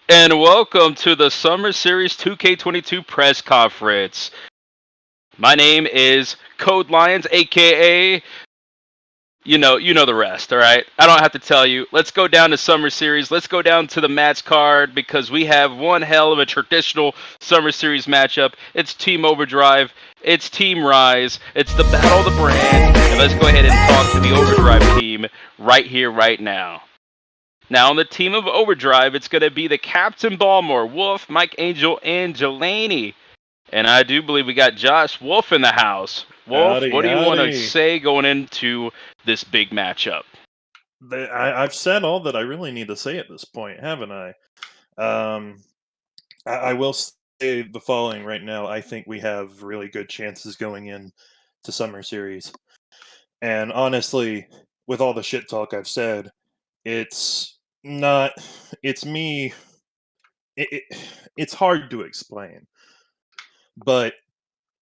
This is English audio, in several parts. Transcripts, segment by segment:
And welcome to the Summer Series 2K22 press conference. My name is Code Lions, aka you know the rest, all right? I don't have to tell you. Let's go down to Summer Series. Let's go down to the match card because we have one hell of a traditional Summer Series matchup. It's Team Overdrive, it's Team Rise, it's the Battle of the Brand, and let's go ahead and talk to the Overdrive team right here, right now. Now on the team of Overdrive, it's going to be the Captain Balmore, Wolf, Mike Angel, and Jelani. And I do believe we got Josh Wolf in the house. Wolf, Howdy, what do you want to howdy. say going into this big matchup? I've said all that I really need to say at this point, haven't I? Um, I will say the following right now. I think we have really good chances going in to Summer Series. And honestly, with all the shit talk I've said, it's not. It's me. It's hard to explain, but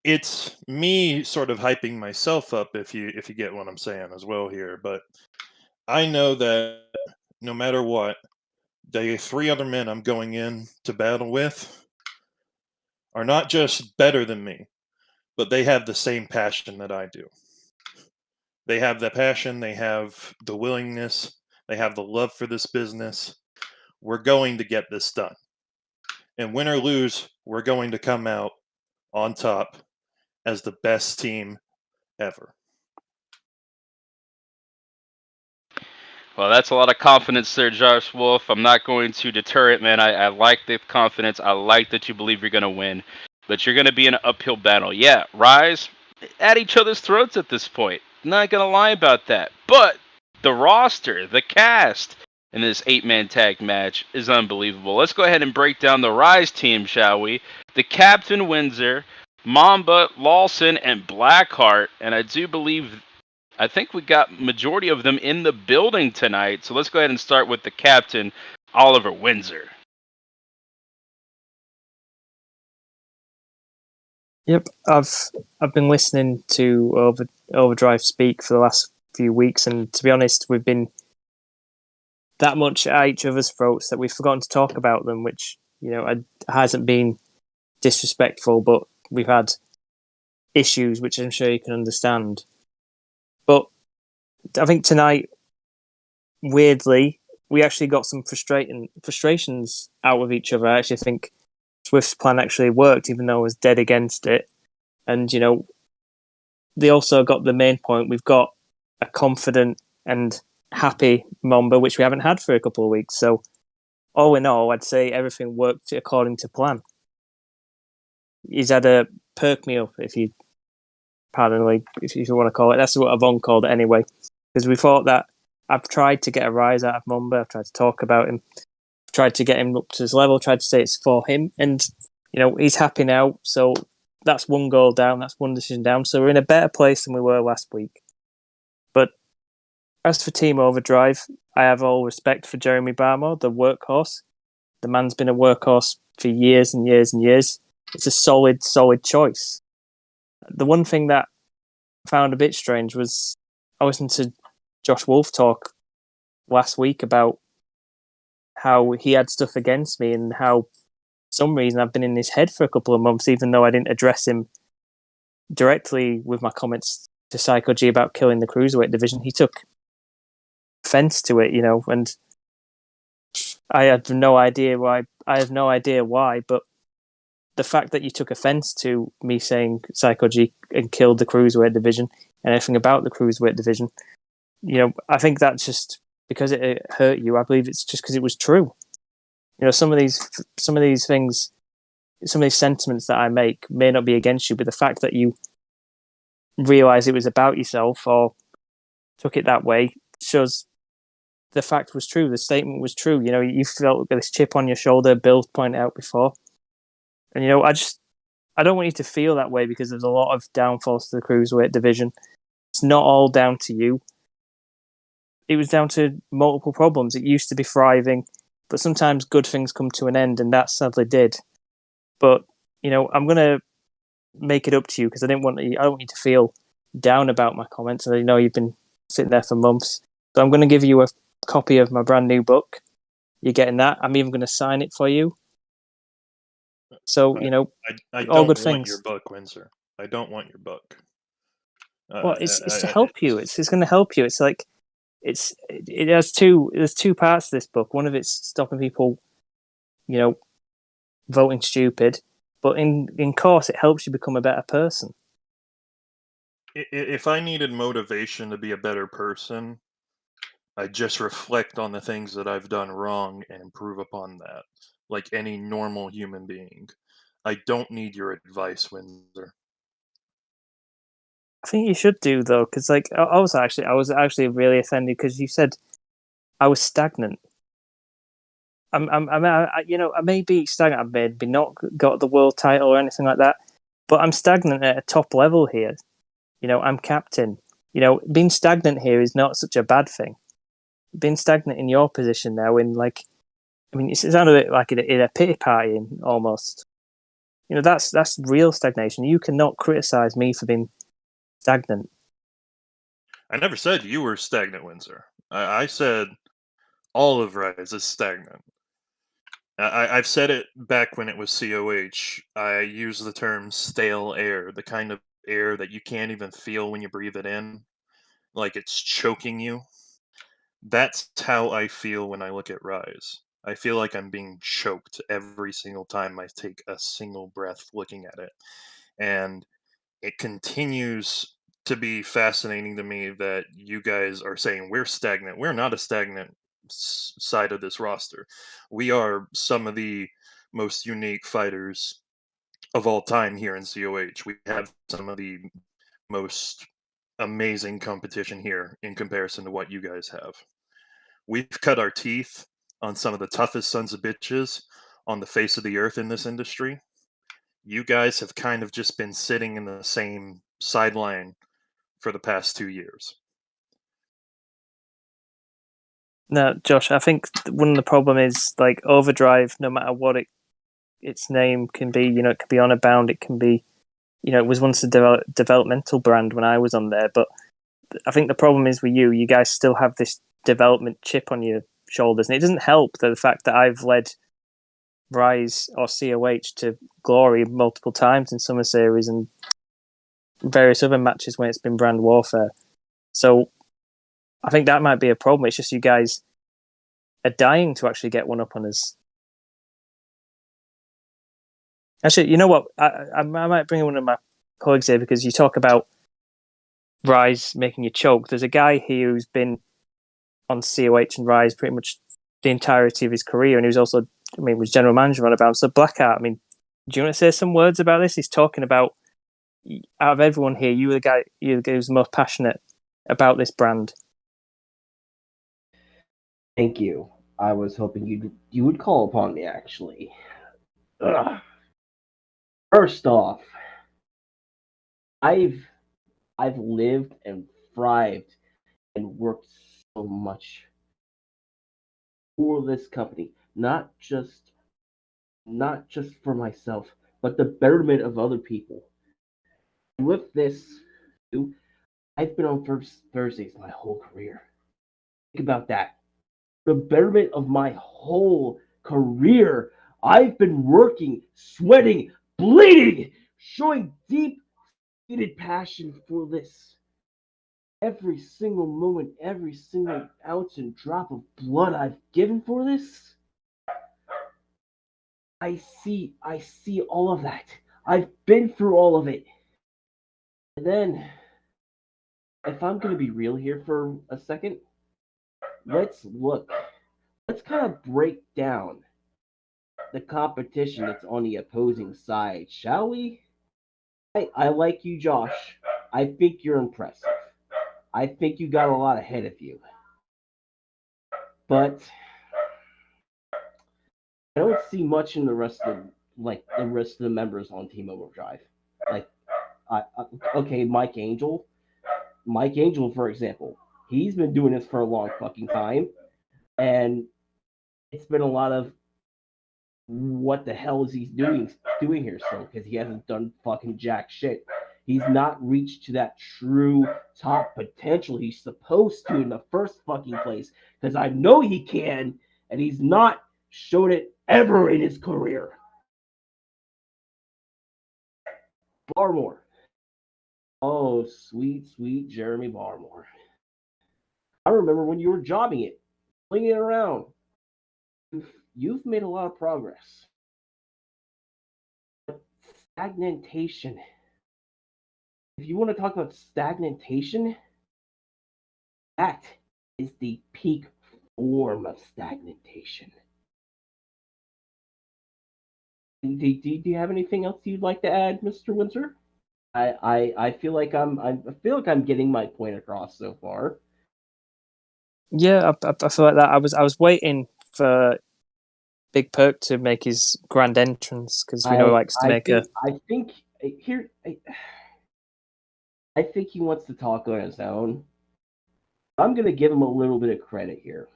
it's me sort of hyping myself up. If you get what I'm saying as well here, but I know that no matter what, the three other men I'm going in to battle with are not just better than me, but they have the same passion that I do. They have the passion, they have the willingness, they have the love for this business. We're going to get this done. And win or lose, we're going to come out on top as the best team ever. Well, that's a lot of confidence there, Josh Wolf. I'm not going to deter it, man. I like the confidence. I like that you believe you're going to win. But you're going to be in an uphill battle. Yeah, Rise at each other's throats at this point. Not going to lie about that. But the roster, the cast in this eight-man tag match is unbelievable. Let's go ahead and break down the Rise team, shall we? The Captain Windsor, Mamba, Lawson, and Blackheart. And I think we got majority of them in the building tonight. So let's go ahead and start with the captain, Oliver Windsor. Yep, I've been listening to Overdrive speak for the last few weeks, and to be honest, we've been that much at each other's throats that we've forgotten to talk about them, which hasn't been disrespectful, but we've had issues which I'm sure you can understand. But I think tonight, weirdly, we actually got some frustrations out of each other. I actually think Swift's plan actually worked, even though I was dead against it. And, they also got the main point. We've got a confident and happy Mamba, which we haven't had for a couple of weeks. So, all in all, I'd say everything worked according to plan. He's had a perk me up, if you want to call it. That's what Avon called it anyway. Because we thought that I've tried to get a rise out of Mamba. I've tried to talk about him. I've tried to get him up to his level. Tried to say it's for him. And, he's happy now. So that's one goal down. That's one decision down. So we're in a better place than we were last week. But as for Team Overdrive, I have all respect for Jeremy Barmore, the workhorse. The man's been a workhorse for years and years and years. It's a solid choice. The one thing that I found a bit strange was I listened to Josh Wolf talk last week about how he had stuff against me and how, for some reason, I've been in his head for a couple of months, even though I didn't address him directly with my comments to Psycho G about killing the Cruiserweight division. He took offense to it, and I have no idea why, but the fact that you took offense to me saying Psycho G and killed the Cruiserweight division and everything about the Cruiserweight division, I think that's just because it hurt you. I believe it's just because it was true. Some of these things, some of these sentiments that I make may not be against you, but the fact that you realize it was about yourself or took it that way shows the fact was true. The statement was true. You felt this chip on your shoulder. Bill pointed out before. And, I don't want you to feel that way because there's a lot of downfalls to the Cruiserweight division. It's not all down to you. It was down to multiple problems. It used to be thriving, but sometimes good things come to an end, and that sadly did. But, I'm going to make it up to you because I don't want you to feel down about my comments. And I know you've been sitting there for months. So I'm going to give you a copy of my brand new book. You're getting that. I'm even going to sign it for you. So, I all don't good want things. your book, Windsor. I don't want your book. Well, it's to help you. It's going to help you. It's like it has there's two parts to this book. One of it's stopping people, voting stupid, but in course it helps you become a better person. If I needed motivation to be a better person, I just reflect on the things that I've done wrong and improve upon that, like any normal human being. I don't need your advice, Windsor. I think you should do though, because like I was actually really offended because you said I was stagnant. I may be stagnant. I've maybe not got the world title or anything like that, but I'm stagnant at a top level here. I'm captain. Being stagnant here is not such a bad thing. Being stagnant in your position now, it sounded a bit like in a pity party almost. That's real stagnation. You cannot criticize me for being stagnant. I never said you were stagnant, Windsor. I said all of Rise is stagnant. I've said it back when it was COH. I use the term stale air, the kind of air that you can't even feel when you breathe it in, like it's choking you. That's how I feel when I look at Rise. I feel like I'm being choked every single time I take a single breath looking at it. And it continues to be fascinating to me that you guys are saying we're stagnant. We're not a stagnant side of this roster. We are some of the most unique fighters of all time here in COH. We have some of the most amazing competition here in comparison to what you guys have. We've cut our teeth on some of the toughest sons of bitches on the face of the earth in this industry. You guys have kind of just been sitting in the same sideline for the past 2 years. No, Josh, I think one of the problem is like Overdrive. No matter what its name can be, it can be Honor Bound. It can be, it was once a developmental brand when I was on there. But I think the problem is with you. You guys still have this development chip on your shoulders, and it doesn't help the fact that I've led Rise or COH to glory multiple times in Summer Series and various other matches when it's been brand warfare. So I think that might be a problem. It's just you guys are dying to actually get one up on us. Actually, you know what? I might bring in one of my colleagues here because you talk about Rise making you choke. There's a guy here who's been on COH and Rise pretty much the entirety of his career, and he was also, was general manager on about. So Blackheart, do you want to say some words about this? He's talking about, out of everyone here, you're the guy who's the most passionate about this brand. Thank you. I was hoping you would call upon me, actually. Ugh. First off, I've lived and thrived and worked so much for this company, not just for myself, but the betterment of other people. With this, I've been on Thursdays my whole career. Think about that. The betterment of my whole career. I've been working, sweating, bleeding, showing deep-seated passion for this. Every single moment, every single ounce and drop of blood I've given for this. I see all of that. I've been through all of it. And then, if I'm going to be real here for a second, let's kind of break down the competition that's on the opposing side, shall we? I like you, Josh. I think you're impressive. I think you got a lot ahead of you. But I don't see much in the rest of the members on Team Overdrive. Okay, Mike Angel. Mike Angel, for example, he's been doing this for a long fucking time, and it's been a lot of what the hell is he doing here still? Because he hasn't done fucking jack shit. He's not reached to that true top potential he's supposed to in the first fucking place. Because I know he can, and he's not shown it ever in his career. Barmore. Oh, sweet, sweet Jeremy Barmore. I remember when you were jobbing it, flinging it around. You've made a lot of progress. But stagnation. If you want to talk about stagnation, that is the peak form of stagnation. Do you have anything else you'd like to add, Mr. Windsor? I feel like I'm getting my point across so far. Yeah, I feel like that. I was waiting for Big Perk to make his grand entrance because we know he likes to make I think here. I think he wants to talk on his own. I'm gonna give him a little bit of credit here.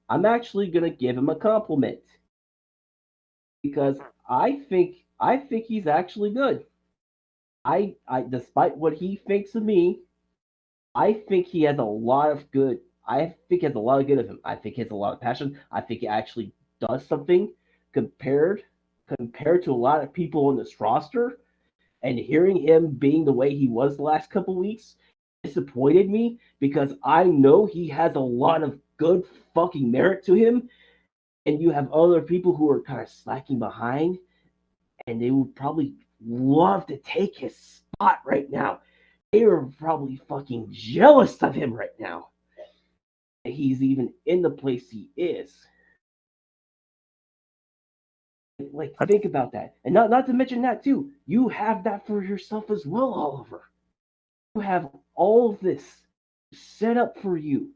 I'm actually gonna give him a compliment because I think he's actually good. I despite what he thinks of me, I think he has a lot of good. I think he has a lot of good of him. I think he has a lot of passion. I think he actually does something compared to a lot of people on this roster. And hearing him being the way he was the last couple weeks disappointed me because I know he has a lot of good fucking merit to him. And you have other people who are kind of slacking behind, and they would probably love to take his spot right now. They are probably fucking jealous of him right now. He's even in the place he is. Like, think about that. And not to mention that, too. You have that for yourself as well, Oliver. You have all of this set up for you.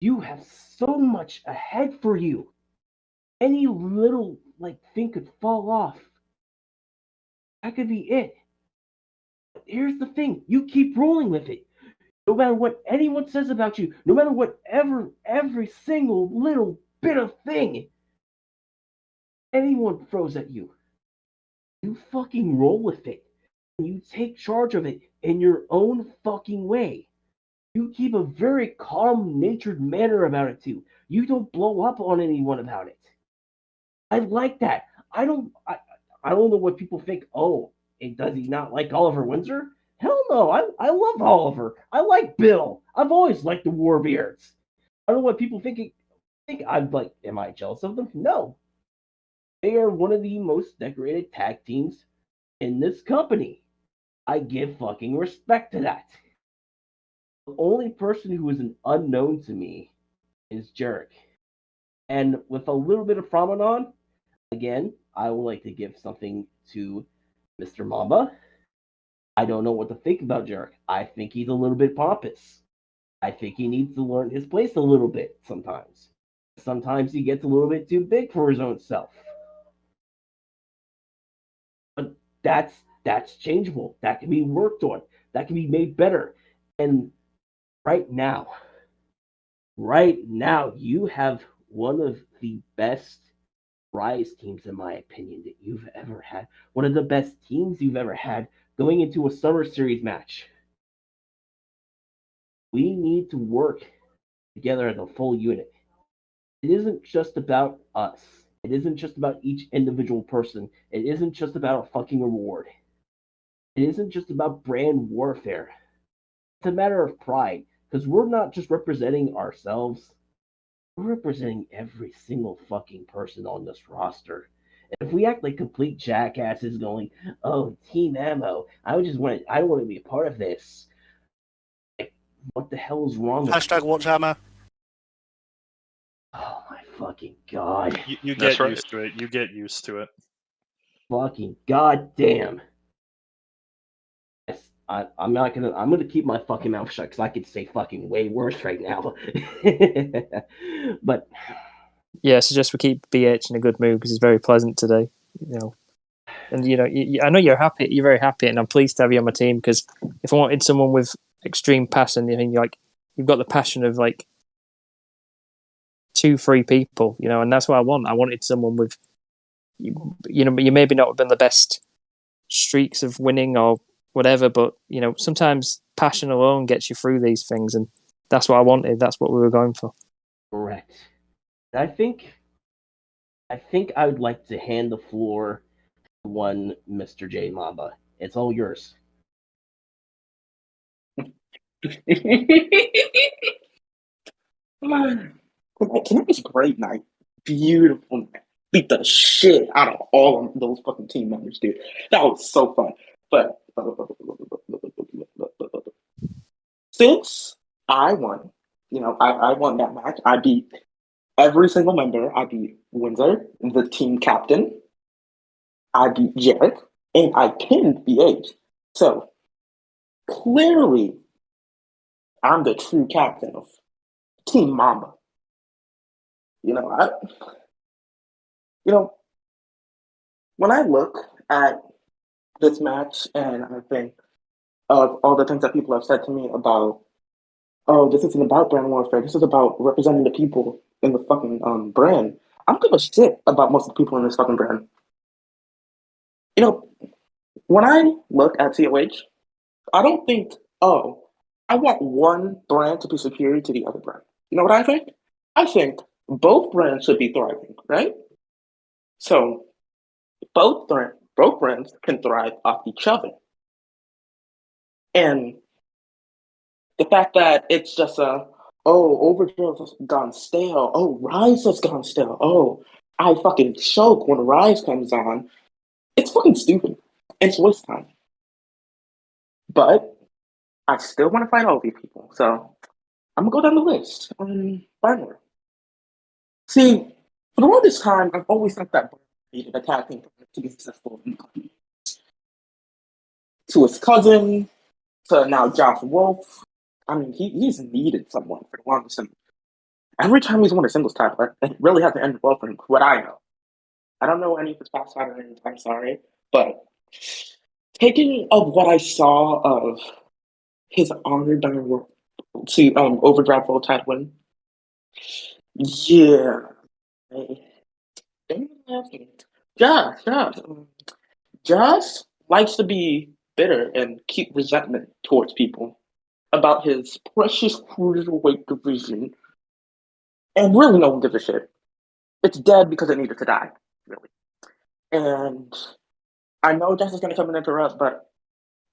You have so much ahead for you. Any little, thing could fall off. That could be it. But here's the thing. You keep rolling with it. No matter what anyone says about you, no matter whatever, every single little bit of thing anyone throws at you, you fucking roll with it. And you take charge of it in your own fucking way. You keep a very calm-natured manner about it too. You don't blow up on anyone about it. I like that. I don't know what people think. Oh, does he not like Oliver Windsor? Hell no. I love Oliver. I like Bill. I've always liked the Warbeards. I don't know what people think I'm like. Am I jealous of them? No. They are one of the most decorated tag teams in this company. I give fucking respect to that. The only person who is an unknown to me is Jerick. And with a little bit of Promenade, again, I would like to give something to Mr. Mamba. I don't know what to think about Jerick. I think he's a little bit pompous. I think he needs to learn his place a little bit sometimes. Sometimes he gets a little bit too big for his own self. But that's changeable. That can be worked on. That can be made better. And right now, you have one of the best Rise teams, in my opinion, that you've ever had. One of the best teams you've ever had going into a Summer Series match. We need to work together as a full unit. It isn't just about us. It isn't just about each individual person. It isn't just about a fucking reward. It isn't just about brand warfare. It's a matter of pride, because we're not just representing ourselves. We're representing every single fucking person on this roster. And if we act like complete jackasses going, oh, Team Ammo, I don't want to be a part of this. Like, what the hell is wrong with Hashtag watch Ammo. Oh my fucking god. You get used to it. You get used to it. Fucking goddamn. I'm gonna keep my fucking mouth shut because I could say fucking way worse right now. But yeah, I suggest we keep BH in a good mood because he's very pleasant today. And I know you're happy. You're very happy, and I'm pleased to have you on my team because if I wanted someone with extreme passion, you've got the passion of 2-3 people, and that's what I want. I wanted someone with, you maybe not have been the best streaks of winning or whatever, but sometimes passion alone gets you through these things, and that's what I wanted. That's what we were going for. Correct. I think I would like to hand the floor to one Mr. J Mamba. It's all yours. Tonight was a great night. Beautiful night. Beat the shit out of all of those fucking team members, dude. That was so fun. But since I won, I won that match. I beat every single member. I beat Windsor, the team captain. I beat Jarek, and I pinned BH. So clearly, I'm the true captain of Team Mamba. You know, I, you know, when I look at this match and I think of all the things that people have said to me about, oh, this isn't about brand warfare. This is about representing the people in the fucking brand. I don't give a shit about most of the people in this fucking brand. You know, when I look at COH, I don't think, oh, I want one brand to be superior to the other brand. You know what I think? I think both brands should be thriving, right? So both brands can thrive off each other. And the fact that it's just Overdrive has gone stale. Oh, Rise has gone stale. Oh, I fucking choke when Rise comes on. It's fucking stupid. It's waste time. But I still want to fight all these people. So I'm gonna go down the list. Barnwell. See, for the longest time, I've always thought that Barnwell needed attacking to be successful in the company. To his cousin, to now Josh Wolf. I mean, he's needed someone for the longest time. Every time he's won a singles title, it really hasn't ended well for him, what I know. I don't know any of his past patterns, I'm sorry. But taking of what I saw of his honor done to Overdrive World title win, yeah. Josh. Josh likes to be bitter and keep resentment towards people about his precious cruiserweight division, and really no one gives a shit. It's dead because it needed to die, really. And I know Josh is going to come and interrupt, but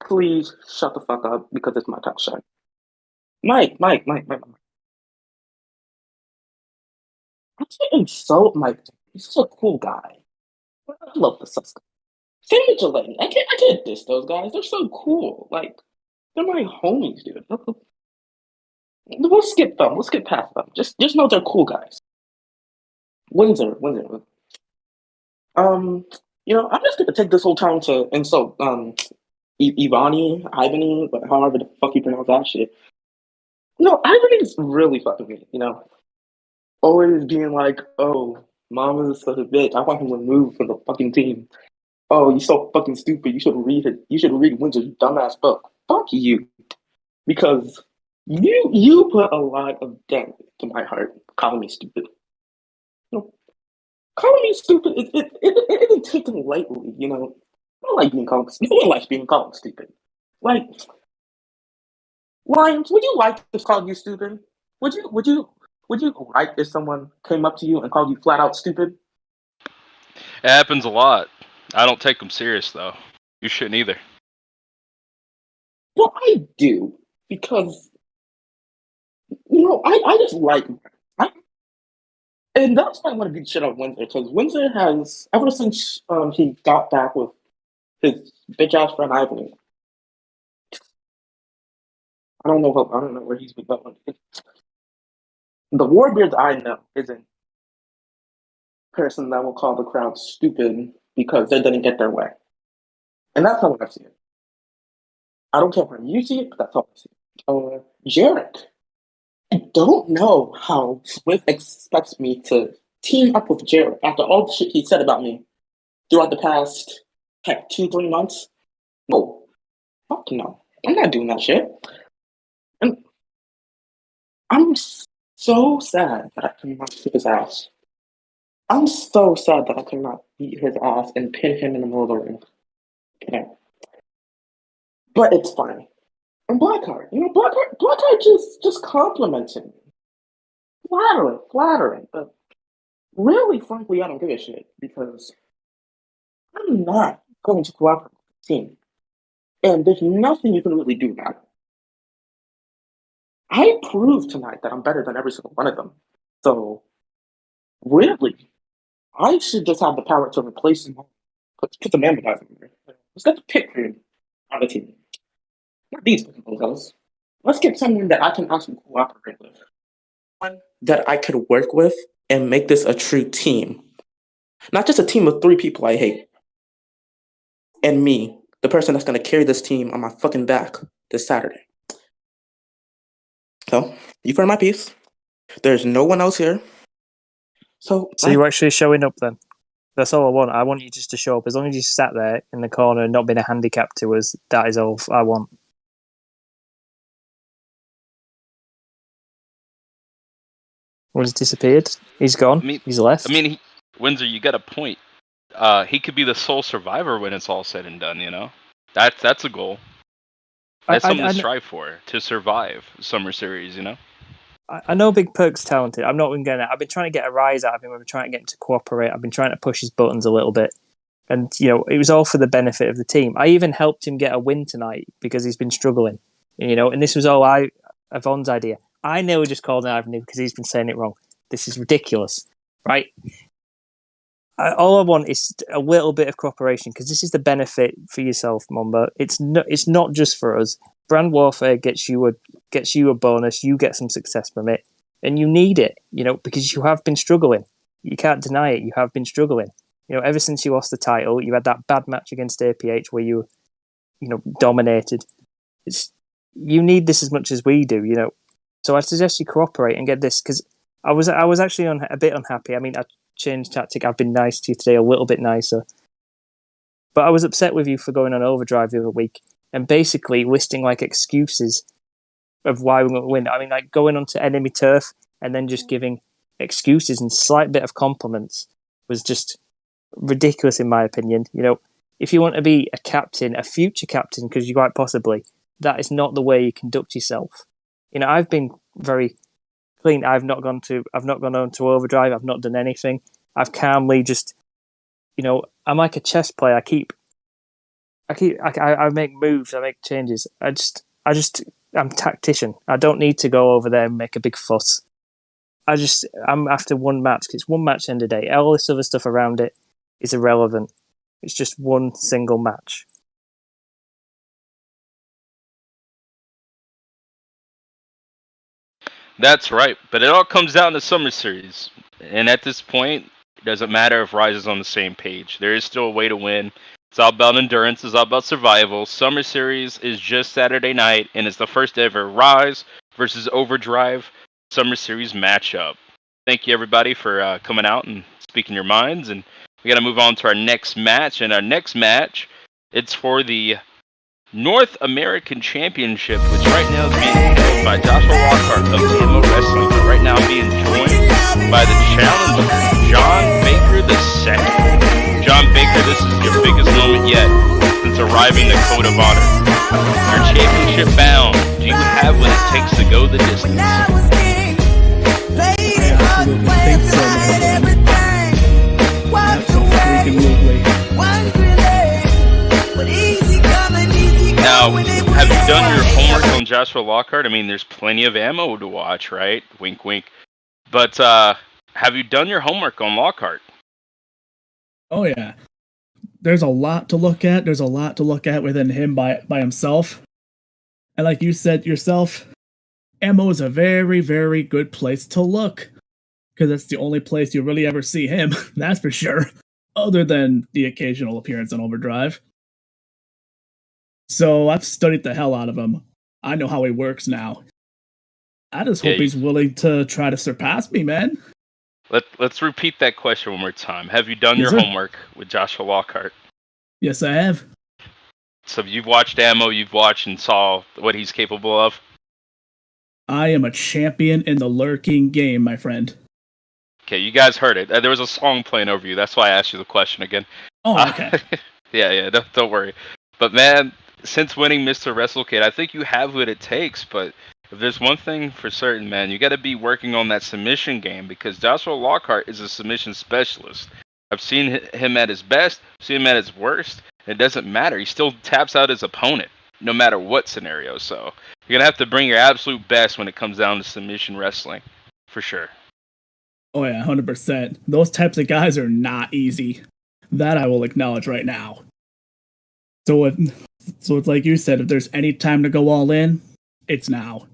please shut the fuck up because it's my top shot. Mike. I can't insult Mike. He's such a cool guy. I love the sus guy. Same with Gillette. I can't diss those guys. They're so cool. Like, they're my homies, dude. We'll skip them. We'll skip past them. Just know they're cool guys. Windsor. Um, I'm just gonna take this whole time to insult Ivany, but however the fuck you pronounce that shit. No, Ivany's really fucking me, Always being like, oh, Mama's such a bitch. I want him removed from the fucking team. Oh, you're so fucking stupid. You should read Windsor's dumbass book. Fuck you. Because you put a lot of dent to my heart calling me stupid. Calling me stupid, it isn't taken lightly, I don't like being called. No one likes being called stupid. Like, Lions, would you like to call you stupid? Would you like if someone came up to you and called you flat out stupid? It happens a lot. I don't take them serious though. You shouldn't either. Well, I do because I just like. And that's why I want to beat shit out Windsor, because Windsor has, ever since he got back with his bitch ass friend Ivory, I don't know where he's been going. The Warbeard I know isn't a person that will call the crowd stupid because they didn't get their way. And that's how I see it. I don't care how you see it, but that's how I see it. Jarek, I don't know how Swift expects me to team up with Jarek after all the shit he said about me throughout the past, 2-3 months. No, fuck no. I'm not doing that shit. And I'm so sad that I cannot kick his ass. I'm so sad that I cannot beat his ass and pin him in the middle of the ring. Okay. But it's fine. And Blackheart, Blackheart just complimented me. Flattering. But Really, frankly, I don't give a shit because I'm not going to cooperate with the team. And there's nothing you can really do about it. I proved tonight that I'm better than every single one of them. So, really, I should just have the power to replace them all. Put the man guys in there. Let's get the pick cream on the team. Not these bozos. Let's get someone that I can actually cooperate with. One that I could work with and make this a true team. Not just a team of 3 people I hate. And me, the person that's going to carry this team on my fucking back this Saturday. So, you've heard my piece. There's no one else here. So you're actually showing up then? That's all I want. I want you just to show up. As long as you sat there in the corner and not being a handicap to us, that is all I want. Well, he's disappeared. He's gone. He's left. Windsor, you got a point. He could be the sole survivor when it's all said and done. You know, that's a goal. That's something to strive for, to survive Summer Series. You know. I know Big Perk's talented. I'm not even going to. I've been trying to get a rise out of him. I've been trying to get him to cooperate. I've been trying to push his buttons a little bit. And, it was all for the benefit of the team. I even helped him get a win tonight because he's been struggling. And this was all Yvonne's idea. I nearly just called an Ivan because he's been saying it wrong. This is ridiculous, right? All I want is a little bit of cooperation because this is the benefit for yourself, Mamba. It's not just for us. Brand warfare gets you a bonus. You get some success from it, and you need it, because you have been struggling. You can't deny it. You have been struggling. Ever since you lost the title, you had that bad match against APH where you, dominated. You need this as much as we do, So I suggest you cooperate and get this because I was actually a bit unhappy. I changed tactic. I've been nice to you today, a little bit nicer, but I was upset with you for going on overdrive the other week and basically listing excuses of why we're going to win. Going onto enemy turf and then just giving excuses and slight bit of compliments was just ridiculous in my opinion. If you want to be a captain, a future captain, because you quite possibly, that is not the way you conduct yourself. I've been very clean. I've not gone on to overdrive. I've not done anything. I've calmly just, I'm like a chess player. I make moves. I make changes. I'm a tactician. I don't need to go over there and make a big fuss. I'm after one match. It's one match end of the day. All this other stuff around it is irrelevant. It's just one single match. That's right, but it all comes down to Summer Series. And at this point, it doesn't matter if Rise is on the same page. There is still a way to win. It's all about endurance. It's all about survival. Summer Series is just Saturday night, and it's the first ever Rise versus Overdrive Summer Series matchup. Thank you, everybody, for coming out and speaking your minds. And we got to move on to our next match. And our next match, it's for the North American Championship, which right now is being held by Joshua Lockhart of TMO Wrestling, but right now being joined by the challenger, John Baker II. John Baker, this is your biggest moment yet since arriving the Code of Honor. You're championship bound. Do you have what it takes to go the distance? I absolutely think so, Absolutely. Now, have you done your homework on Joshua Lockhart? There's plenty of ammo to watch, right? Wink, wink. But have you done your homework on Lockhart? Oh, yeah. There's a lot to look at. There's a lot to look at within him by himself. And like you said yourself, ammo is a very, very good place to look. Because that's the only place you really ever see him, that's for sure. Other than the occasional appearance on Overdrive. So I've studied the hell out of him. I know how he works now. I just hope he's willing to try to surpass me, man. Let's repeat that question one more time. Have you done your homework with Joshua Lockhart? Yes, I have. So you've watched ammo, you've watched and saw what he's capable of? I am a champion in the lurking game, my friend. Okay, you guys heard it. There was a song playing over you. That's why I asked you the question again. Oh, okay. Yeah, don't worry. But man, since winning Mr. WrestleKid, I think you have what it takes. But If there's one thing for certain, man, you got to be working on that submission game because Joshua Lockhart is a submission specialist. I've seen him at his best, seen him at his worst. It doesn't matter. He still taps out his opponent, no matter what scenario. So you're gonna have to bring your absolute best when it comes down to submission wrestling, for sure. Oh yeah, 100%. Those types of guys are not easy. That I will acknowledge right now. So it's like you said, if there's any time to go all in, it's now.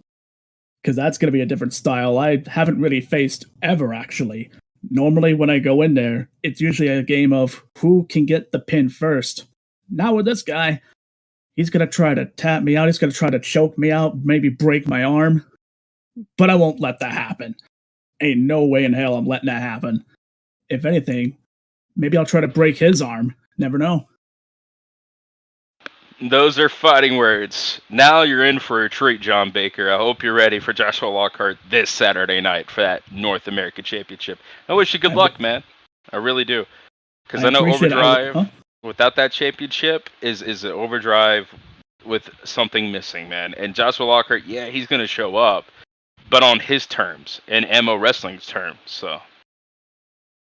Because that's going to be a different style I haven't really faced ever, actually. Normally, when I go in there, it's usually a game of who can get the pin first. Now with this guy, he's going to try to tap me out. He's going to try to choke me out, maybe break my arm. But I won't let that happen. Ain't no way in hell I'm letting that happen. If anything, maybe I'll try to break his arm. Never know. Those are fighting words. Now you're in for a treat, John Baker. I hope you're ready for Joshua Lockhart this Saturday night for that North American Championship. I wish you good luck, man. I really do. Because I know Overdrive, without that championship, is an Overdrive with something missing, man. And Joshua Lockhart, yeah, he's going to show up, but on his terms and Ammo Wrestling's terms. So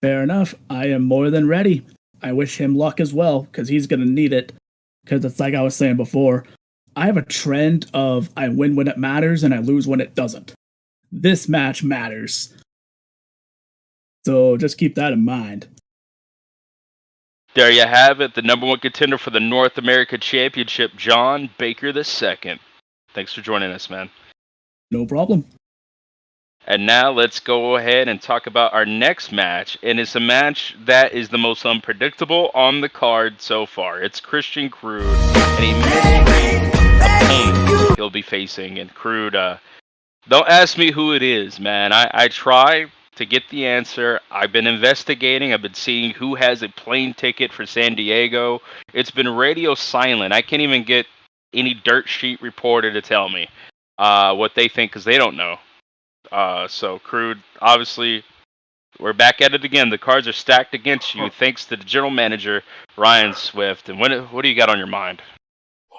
fair enough. I am more than ready. I wish him luck as well, because he's going to need it. Because it's like I was saying before, I have a trend of I win when it matters and I lose when it doesn't. This match matters. So just keep that in mind. There you have it, the number one contender for the North America Championship, John Baker II. Thanks for joining us, man. No problem. And now let's go ahead and talk about our next match. And it's a match that is the most unpredictable on the card so far. It's Christian Crude and a mystery opponent he'll be facing. And Crude, don't ask me who it is, man. I try to get the answer. I've been investigating. I've been seeing who has a plane ticket for San Diego. It's been radio silent. I can't even get any dirt sheet reporter to tell me what they think because they don't know. So Crude, obviously, we're back at it again. The cards are stacked against you, thanks to the general manager Ryan Swift. And what do you got on your mind?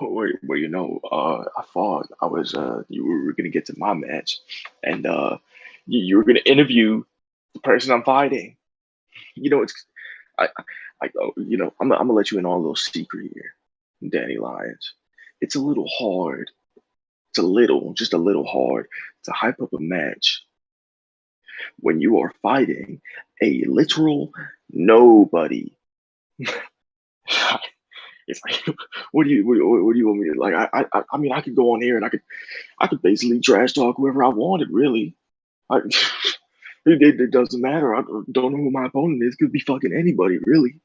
Well, I thought I was you were gonna get to my match, and you were gonna interview the person I'm fighting. It's I'm gonna let you in on a little secret here, Danny Lyons. It's a little hard. Just a little hard to hype up a match when you are fighting a literal nobody. It's like, what do you want me to like? I mean, I could go on here and I could basically trash talk whoever I wanted. Really, it doesn't matter. I don't know who my opponent is. Could be fucking anybody, really.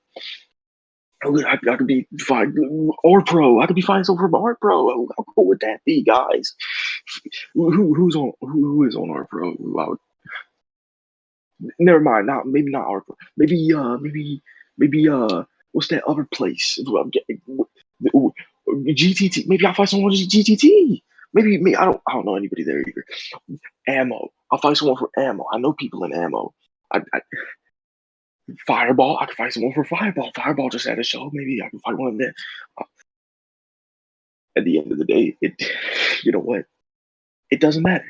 I could be fighting or pro. I could be fighting someone from Art Pro. How cool would that be, guys? Who is on Art Pro? Never mind. Maybe not Art Pro. Maybe what's that other place? GTT. Maybe I'll fight someone on GTT. Maybe I don't know anybody there either. Ammo. I'll fight someone for ammo. I know people in ammo. Fireball. I can fight someone for Fireball. Fireball just had a show. Maybe I can fight one of them. At the end of the day, you know what? It doesn't matter.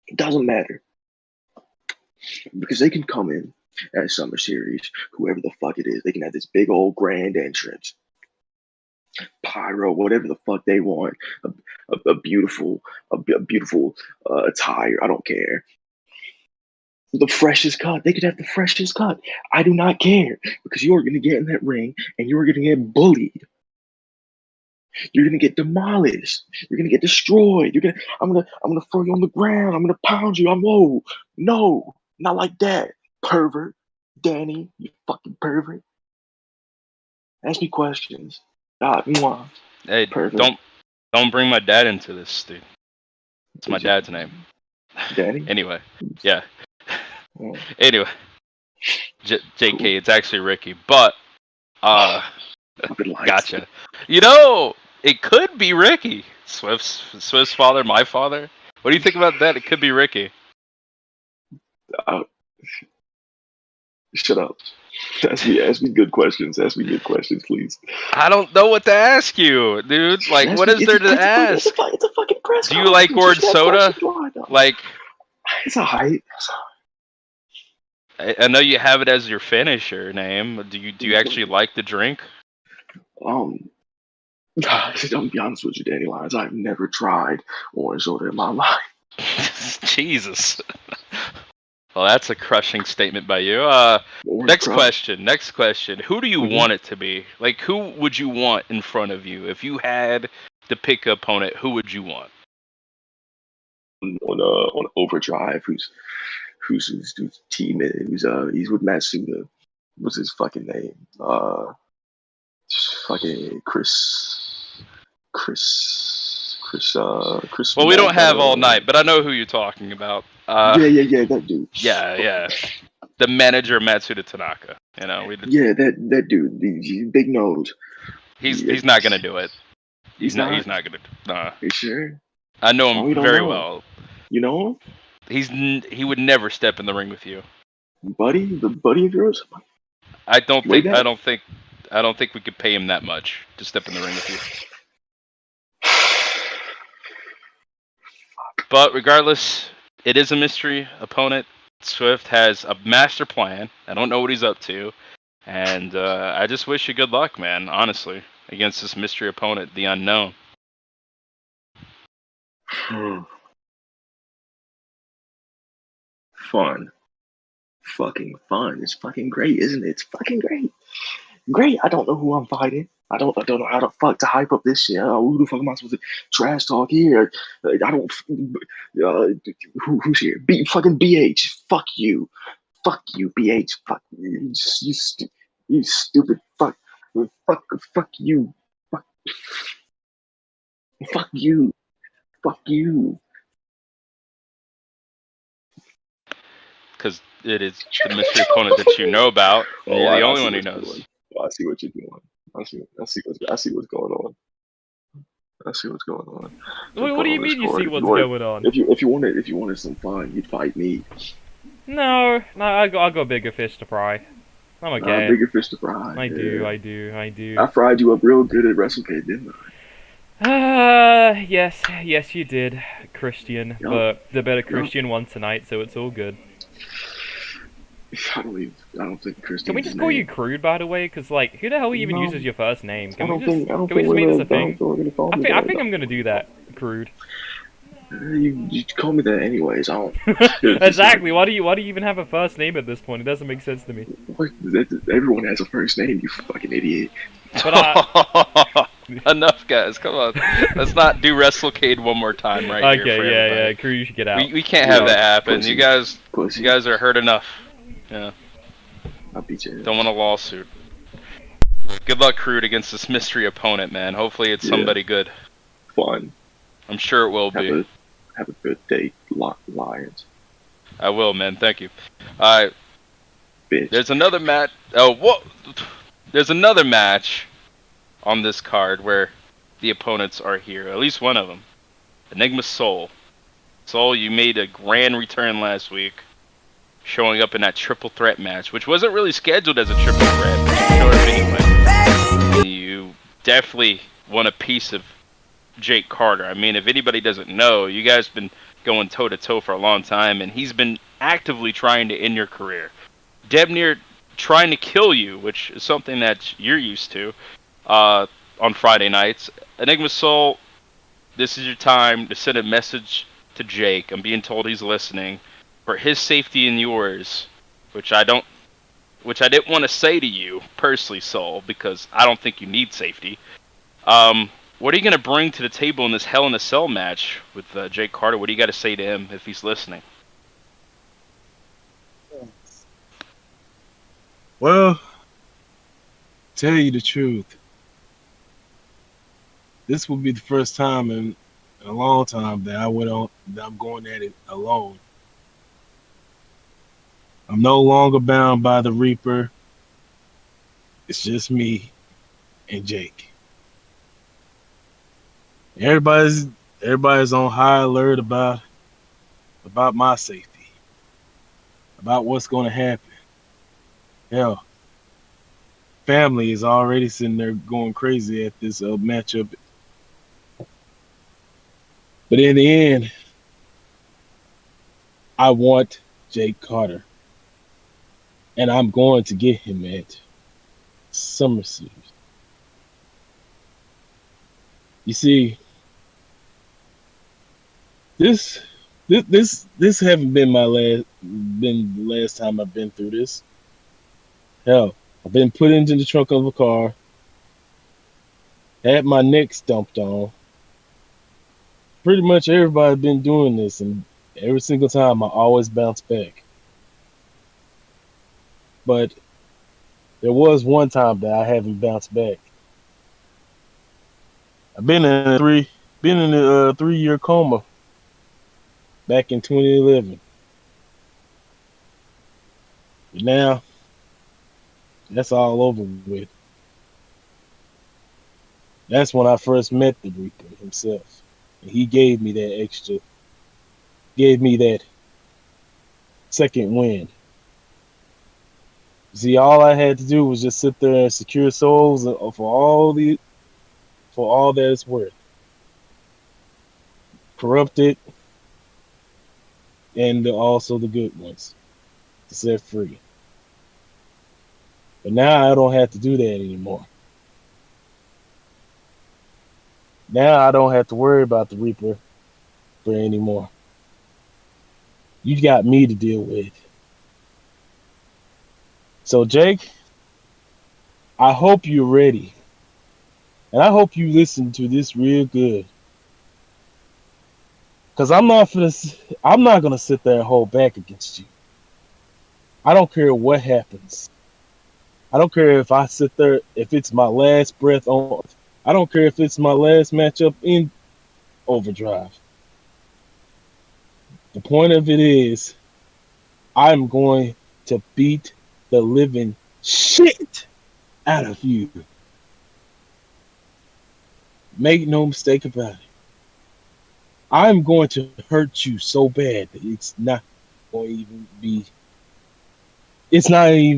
It doesn't matter because they can come in at Summer Series, whoever the fuck it is. They can have this big old grand entrance, pyro, whatever the fuck they want, a beautiful attire. I don't care. The freshest cut. They could have the freshest cut. I do not care because you are going to get in that ring and you are going to get bullied. You're going to get demolished. You're going to get destroyed. I'm going to throw you on the ground. I'm going to pound you. Whoa, no, not like that, pervert, Danny, you fucking pervert. Ask me questions. God, mwah. Hey, pervert. don't bring my dad into this, dude. It's my dad's name. Danny. Anyway, yeah. Oh. Anyway, JK, cool. It's actually Ricky, but gotcha. It could be Ricky, Swift's father, my father. What do you think about that? It could be Ricky. Shut up. Ask me good questions. Ask me good questions, please. I don't know what to ask you, dude. Like, what is there to ask? It's a fucking press Do you like conference. orange soda? Like, It's alright. I know you have it as your finisher name. Do you actually like the drink? I'm gonna be honest with you, Danny Lyons. I've never tried orange soda in my life. Jesus. Well, that's a crushing statement by you. Next question. Who do you want it to be? Like, who would you want in front of you? If you had to pick an opponent, who would you want? On Overdrive, whose team is he's with Matsuda. What's his fucking name? Fucking Chris. Well, we don't have all night, but I know who you're talking about. Yeah, that dude. Yeah. The manager, Matsuda Tanaka. You know, that dude. He's big nose. He's not gonna do it. He's not not gonna. Nah. You sure? I know him very know. well. You know him? He would never step in the ring with you. The buddy of yours? I don't think we could pay him that much to step in the ring with you. But regardless, it is a mystery opponent. Swift has a master plan. I don't know what he's up to. And I just wish you good luck, man, honestly, against this mystery opponent, the unknown. Fun. Fucking fun. It's fucking great, isn't it? It's fucking great. Great. I don't know who I'm fighting. I don't know how the fuck to hype up this shit. Who the fuck am I supposed to trash talk here? I don't. Who's here? Fucking BH. Fuck you. Fuck you, BH. Fuck you. You stupid fuck. Fuck you. Fuck you. Fuck you. Because it is the mystery opponent that you know about, and you're the only one who knows. I see what you're doing. I see what's going on. I see what's going on. What do you mean you see what's going on? If you wanted some fun, you'd fight me. No, I got bigger fish to fry. I'm okay. Bigger fish to fry. I do. I fried you up real good at WrestleCade, didn't I? Yes, you did, Christian. Yep. But the better Christian won tonight, so it's all good. I don't think Christian. Can we just call you Crude, by the way? Because, like, who the hell even uses your first name? Can we just make this a thing? I think I'm gonna do that, Crude. You call me that anyways. I don't. Exactly. Why do you even have a first name at this point? It doesn't make sense to me. Everyone has a first name, you fucking idiot. But Enough, guys. Come on. Let's not do WrestleCade one more time, right? Okay, yeah. Crude, you should get out. We can't have that happen. Pussy. You guys are hurt enough. Yeah. I'll beat you. Don't want a lawsuit. Good luck, Crude, against this mystery opponent, man. Hopefully it's somebody good. Fun. I'm sure it will be. Have a good day, Lions. I will, man. Thank you. Alright. Bitch. There's another match. Oh, what? There's another match on this card where the opponents are here. At least one of them. Enigma Soul. Soul, you made a grand return last week, showing up in that triple threat match, which wasn't really scheduled as a triple threat, but you showed up anyway. You definitely won a piece of Jake Carter. I mean, if anybody doesn't know, you guys been going toe-to-toe for a long time, and he's been actively trying to end your career. Damn near trying to kill you, which is something that you're used to, on Friday nights. Enigma Soul, this is your time to send a message to Jake. I'm being told he's listening. For his safety and yours, which I didn't want to say to you personally, Soul, because I don't think you need safety. What are you going to bring to the table in this Hell in a Cell match with Jake Carter? What do you got to say to him if he's listening? Well, tell you the truth, this will be the first time in a long time that I'm going at it alone. I'm no longer bound by the Reaper. It's just me and Jake. Everybody's on high alert about my safety, about what's going to happen. Hell, family is already sitting there going crazy at this matchup. But in the end, I want Jake Carter, and I'm going to get him at Summer Series. You see, this this haven't been the last time I've been through this. Hell, I've been put into the trunk of a car, had my neck stumped on. Pretty much everybody's been doing this, and every single time I always bounce back. But there was one time that I haven't bounced back. I've been in a 3-year coma back in 2011. But now that's all over with. That's when I first met the Reaper himself. And he gave me that second wind. See, all I had to do was just sit there and secure souls for all that it's worth. Corrupted and also the good ones to set free. But now I don't have to do that anymore. Now I don't have to worry about the Reaper anymore. You got me to deal with. So Jake, I hope you're ready. And I hope you listen to this real good. Cause I'm not gonna sit there and hold back against you. I don't care what happens. I don't care if I sit there if it's my last breath on. I don't care if it's my last matchup in Overdrive. The point of it is, I'm going to beat the living shit out of you. Make no mistake about it. I'm going to hurt you so bad that it's not even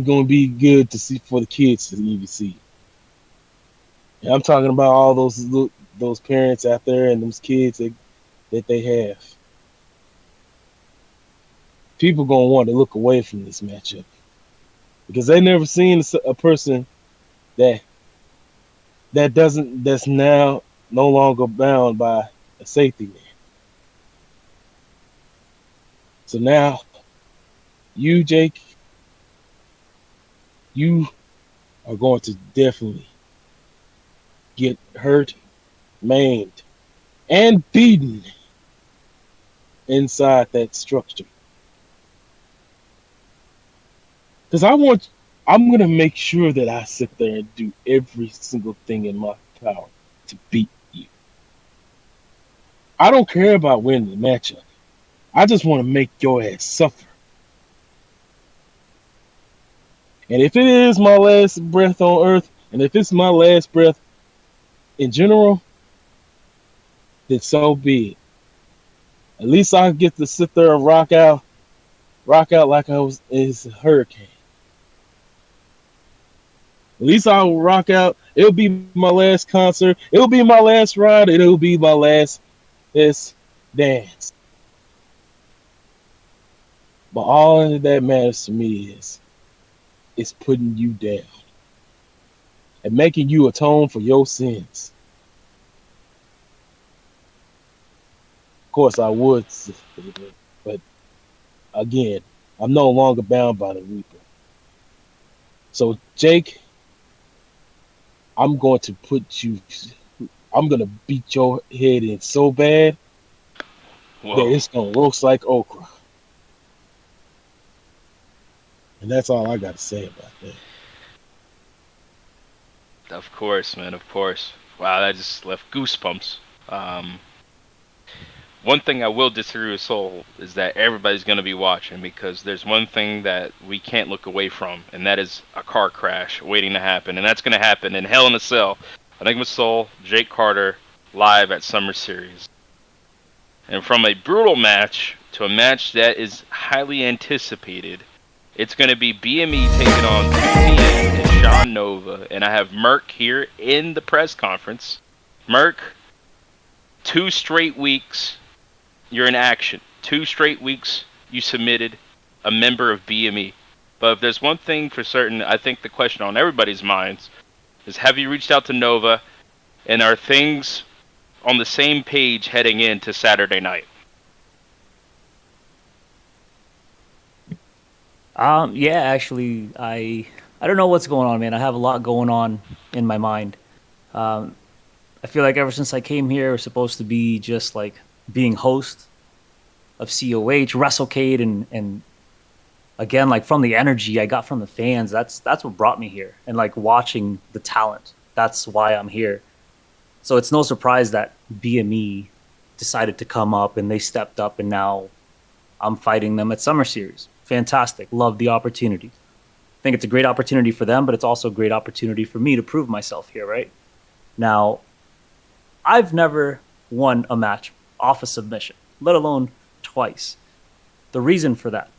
going to be good to see for the kids to even see. And I'm talking about all those parents out there and those kids that they have. People gonna want to look away from this matchup because they never seen a person that's now no longer bound by a safety net. So now, you, Jake, you are going to definitely get hurt, maimed, and beaten inside that structure. Because I'm going to make sure that I sit there and do every single thing in my power to beat you. I don't care about winning the matchup. I just want to make your ass suffer. And if it is my last breath on earth, and if it's my last breath in general, then so be it. At least I get to sit there and rock out like I was in a hurricane. At least I'll rock out. It'll be my last concert. It'll be my last ride. It'll be my last dance. But all that matters to me is putting you down and making you atone for your sins. Of course, I would, but again, I'm no longer bound by the Reaper. So, Jake, I'm going to beat your head in so bad that it's going to roast like okra. And that's all I got to say about that. Of course, man, of course. Wow, that just left goosebumps. One thing I will disagree with Soul is that everybody's going to be watching, because there's one thing that we can't look away from, and that is a car crash waiting to happen. And that's going to happen in Hell in a Cell. I think with Soul, Jake Carter, live at Summer Series. And from a brutal match to a match that is highly anticipated, It's going to be BME taking on 2TN and Sean Nova. And I have Merc here in the press conference. Merc, 2 straight weeks you're in action. 2 straight weeks you submitted a member of BME. But if there's one thing for certain, I think the question on everybody's minds is, have you reached out to Nova, and are things on the same page heading into Saturday night? Yeah, actually, I don't know what's going on, man. I have a lot going on in my mind. I feel like ever since I came here, we're supposed to be just like being host of COH, WrestleCade, and again, like from the energy I got from the fans, that's what brought me here, and like watching the talent. That's why I'm here. So it's no surprise that BME decided to come up and they stepped up, and now I'm fighting them at Summer Series. Fantastic. Love the opportunity. I think it's a great opportunity for them, but it's also a great opportunity for me to prove myself here, right? Now, I've never won a match off a submission, let alone twice. The reason for that,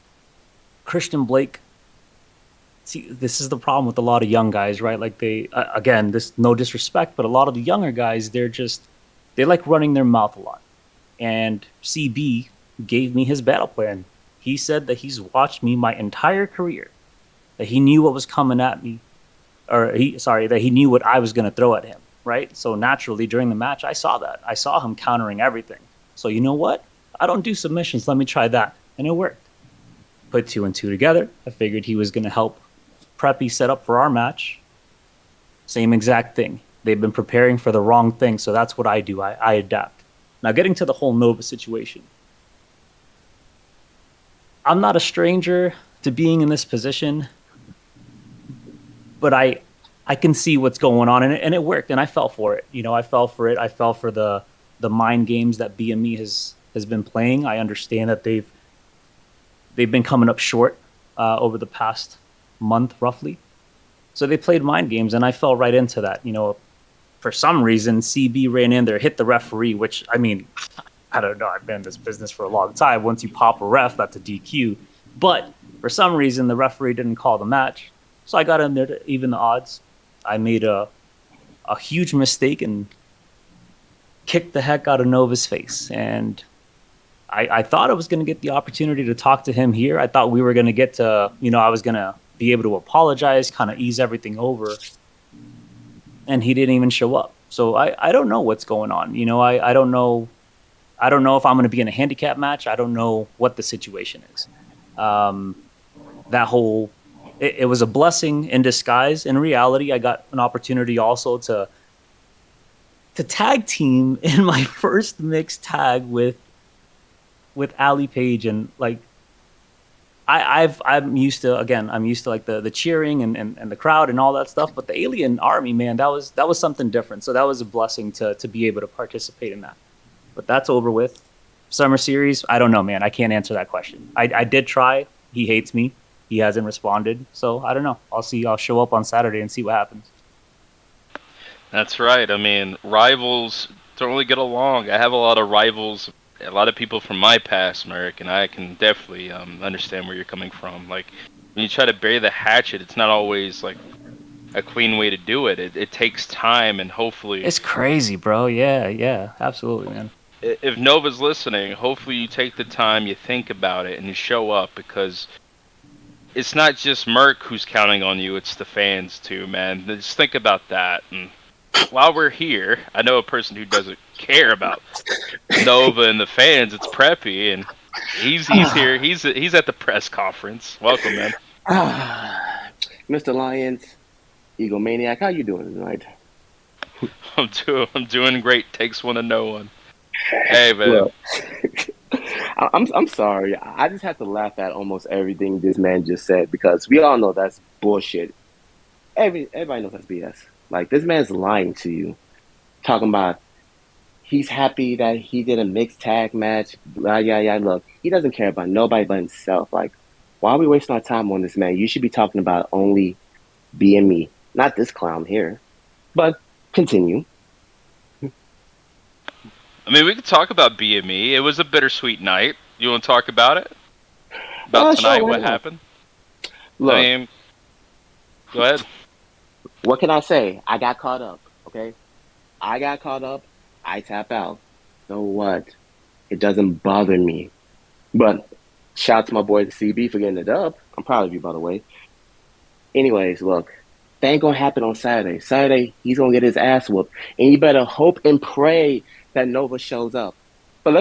Christian Blake, see, this is the problem with a lot of young guys, right? Like again, this no disrespect, but a lot of the younger guys, they like running their mouth a lot. And CB gave me his battle plan. He said that he's watched me my entire career, that he knew what was coming at me, that he knew what I was going to throw at him, right? So naturally, during the match, I saw that. I saw him countering everything. So you know what? I don't do submissions. Let me try that. And it worked. Put 2 and 2 together. I figured he was going to help Preppy set up for our match. Same exact thing. They've been preparing for the wrong thing, so that's what I do. I adapt. Now, getting to the whole Nova situation. I'm not a stranger to being in this position, but I can see what's going on, and it worked, and I fell for it. You know, I fell for it. I fell for the mind games that BME has been playing. I understand that they've been coming up short over the past month, roughly. So they played mind games, and I fell right into that. You know, for some reason, CB ran in there, hit the referee, which, I mean, I don't know. I've been in this business for a long time. Once you pop a ref, that's a DQ. But for some reason, the referee didn't call the match. So I got in there to even the odds. I made a huge mistake and kicked the heck out of Nova's face. And I thought I was going to get the opportunity to talk to him here. I thought we were going to get to, I was going to be able to apologize, kind of ease everything over. And he didn't even show up. So I don't know what's going on. I don't know. I don't know if I'm going to be in a handicap match. I don't know what the situation is. It was a blessing in disguise. In reality, I got an opportunity also to tag team in my first mixed tag with Ali Page, and like I'm used to like the cheering and the crowd and all that stuff. But the Alien Army, man, that was something different. So that was a blessing to be able to participate in that. But that's over with. Summer Series, I don't know, man. I can't answer that question. I did try. He hates me. He hasn't responded. So I don't know. I'll see. I'll show up on Saturday and see what happens. That's right. I mean, rivals don't really get along. I have a lot of rivals, a lot of people from my past, Merrick, and I can definitely understand where you're coming from. Like, when you try to bury the hatchet, it's not always like a clean way to do it. It takes time, and hopefully... It's crazy, bro. Yeah. Absolutely, man. If Nova's listening, hopefully you take the time, you think about it, and you show up, because it's not just Merc who's counting on you, it's the fans too, man. Just think about that. And while we're here, I know a person who doesn't care about Nova and the fans. It's Preppy, and he's here. He's at the press conference. Welcome, man. Mr. Lyons, Egomaniac, how you doing tonight? I'm doing great. Takes one to know one. Hey, man. Well, I'm sorry. I just have to laugh at almost everything this man just said, because we all know that's bullshit. Everybody knows that's BS. Like, this man's lying to you, talking about he's happy that he did a mixed tag match. Blah, yeah. Look, he doesn't care about nobody but himself. Like, why are we wasting our time on this man? You should be talking about only BME, not this clown here. But continue. I mean, we could talk about BME. It was a bittersweet night. You want to talk about it? About tonight, sure, what happened? I Look, mean, go ahead. what can I say? I got caught up. Okay, I got caught up. I tap out. So what? It doesn't bother me. But shout out to my boy the CB for getting it up. I'm proud of you, by the way. Anyways, look, that ain't gonna happen on Saturday. Saturday, he's gonna get his ass whooped, and you better hope and pray that Nova shows up. But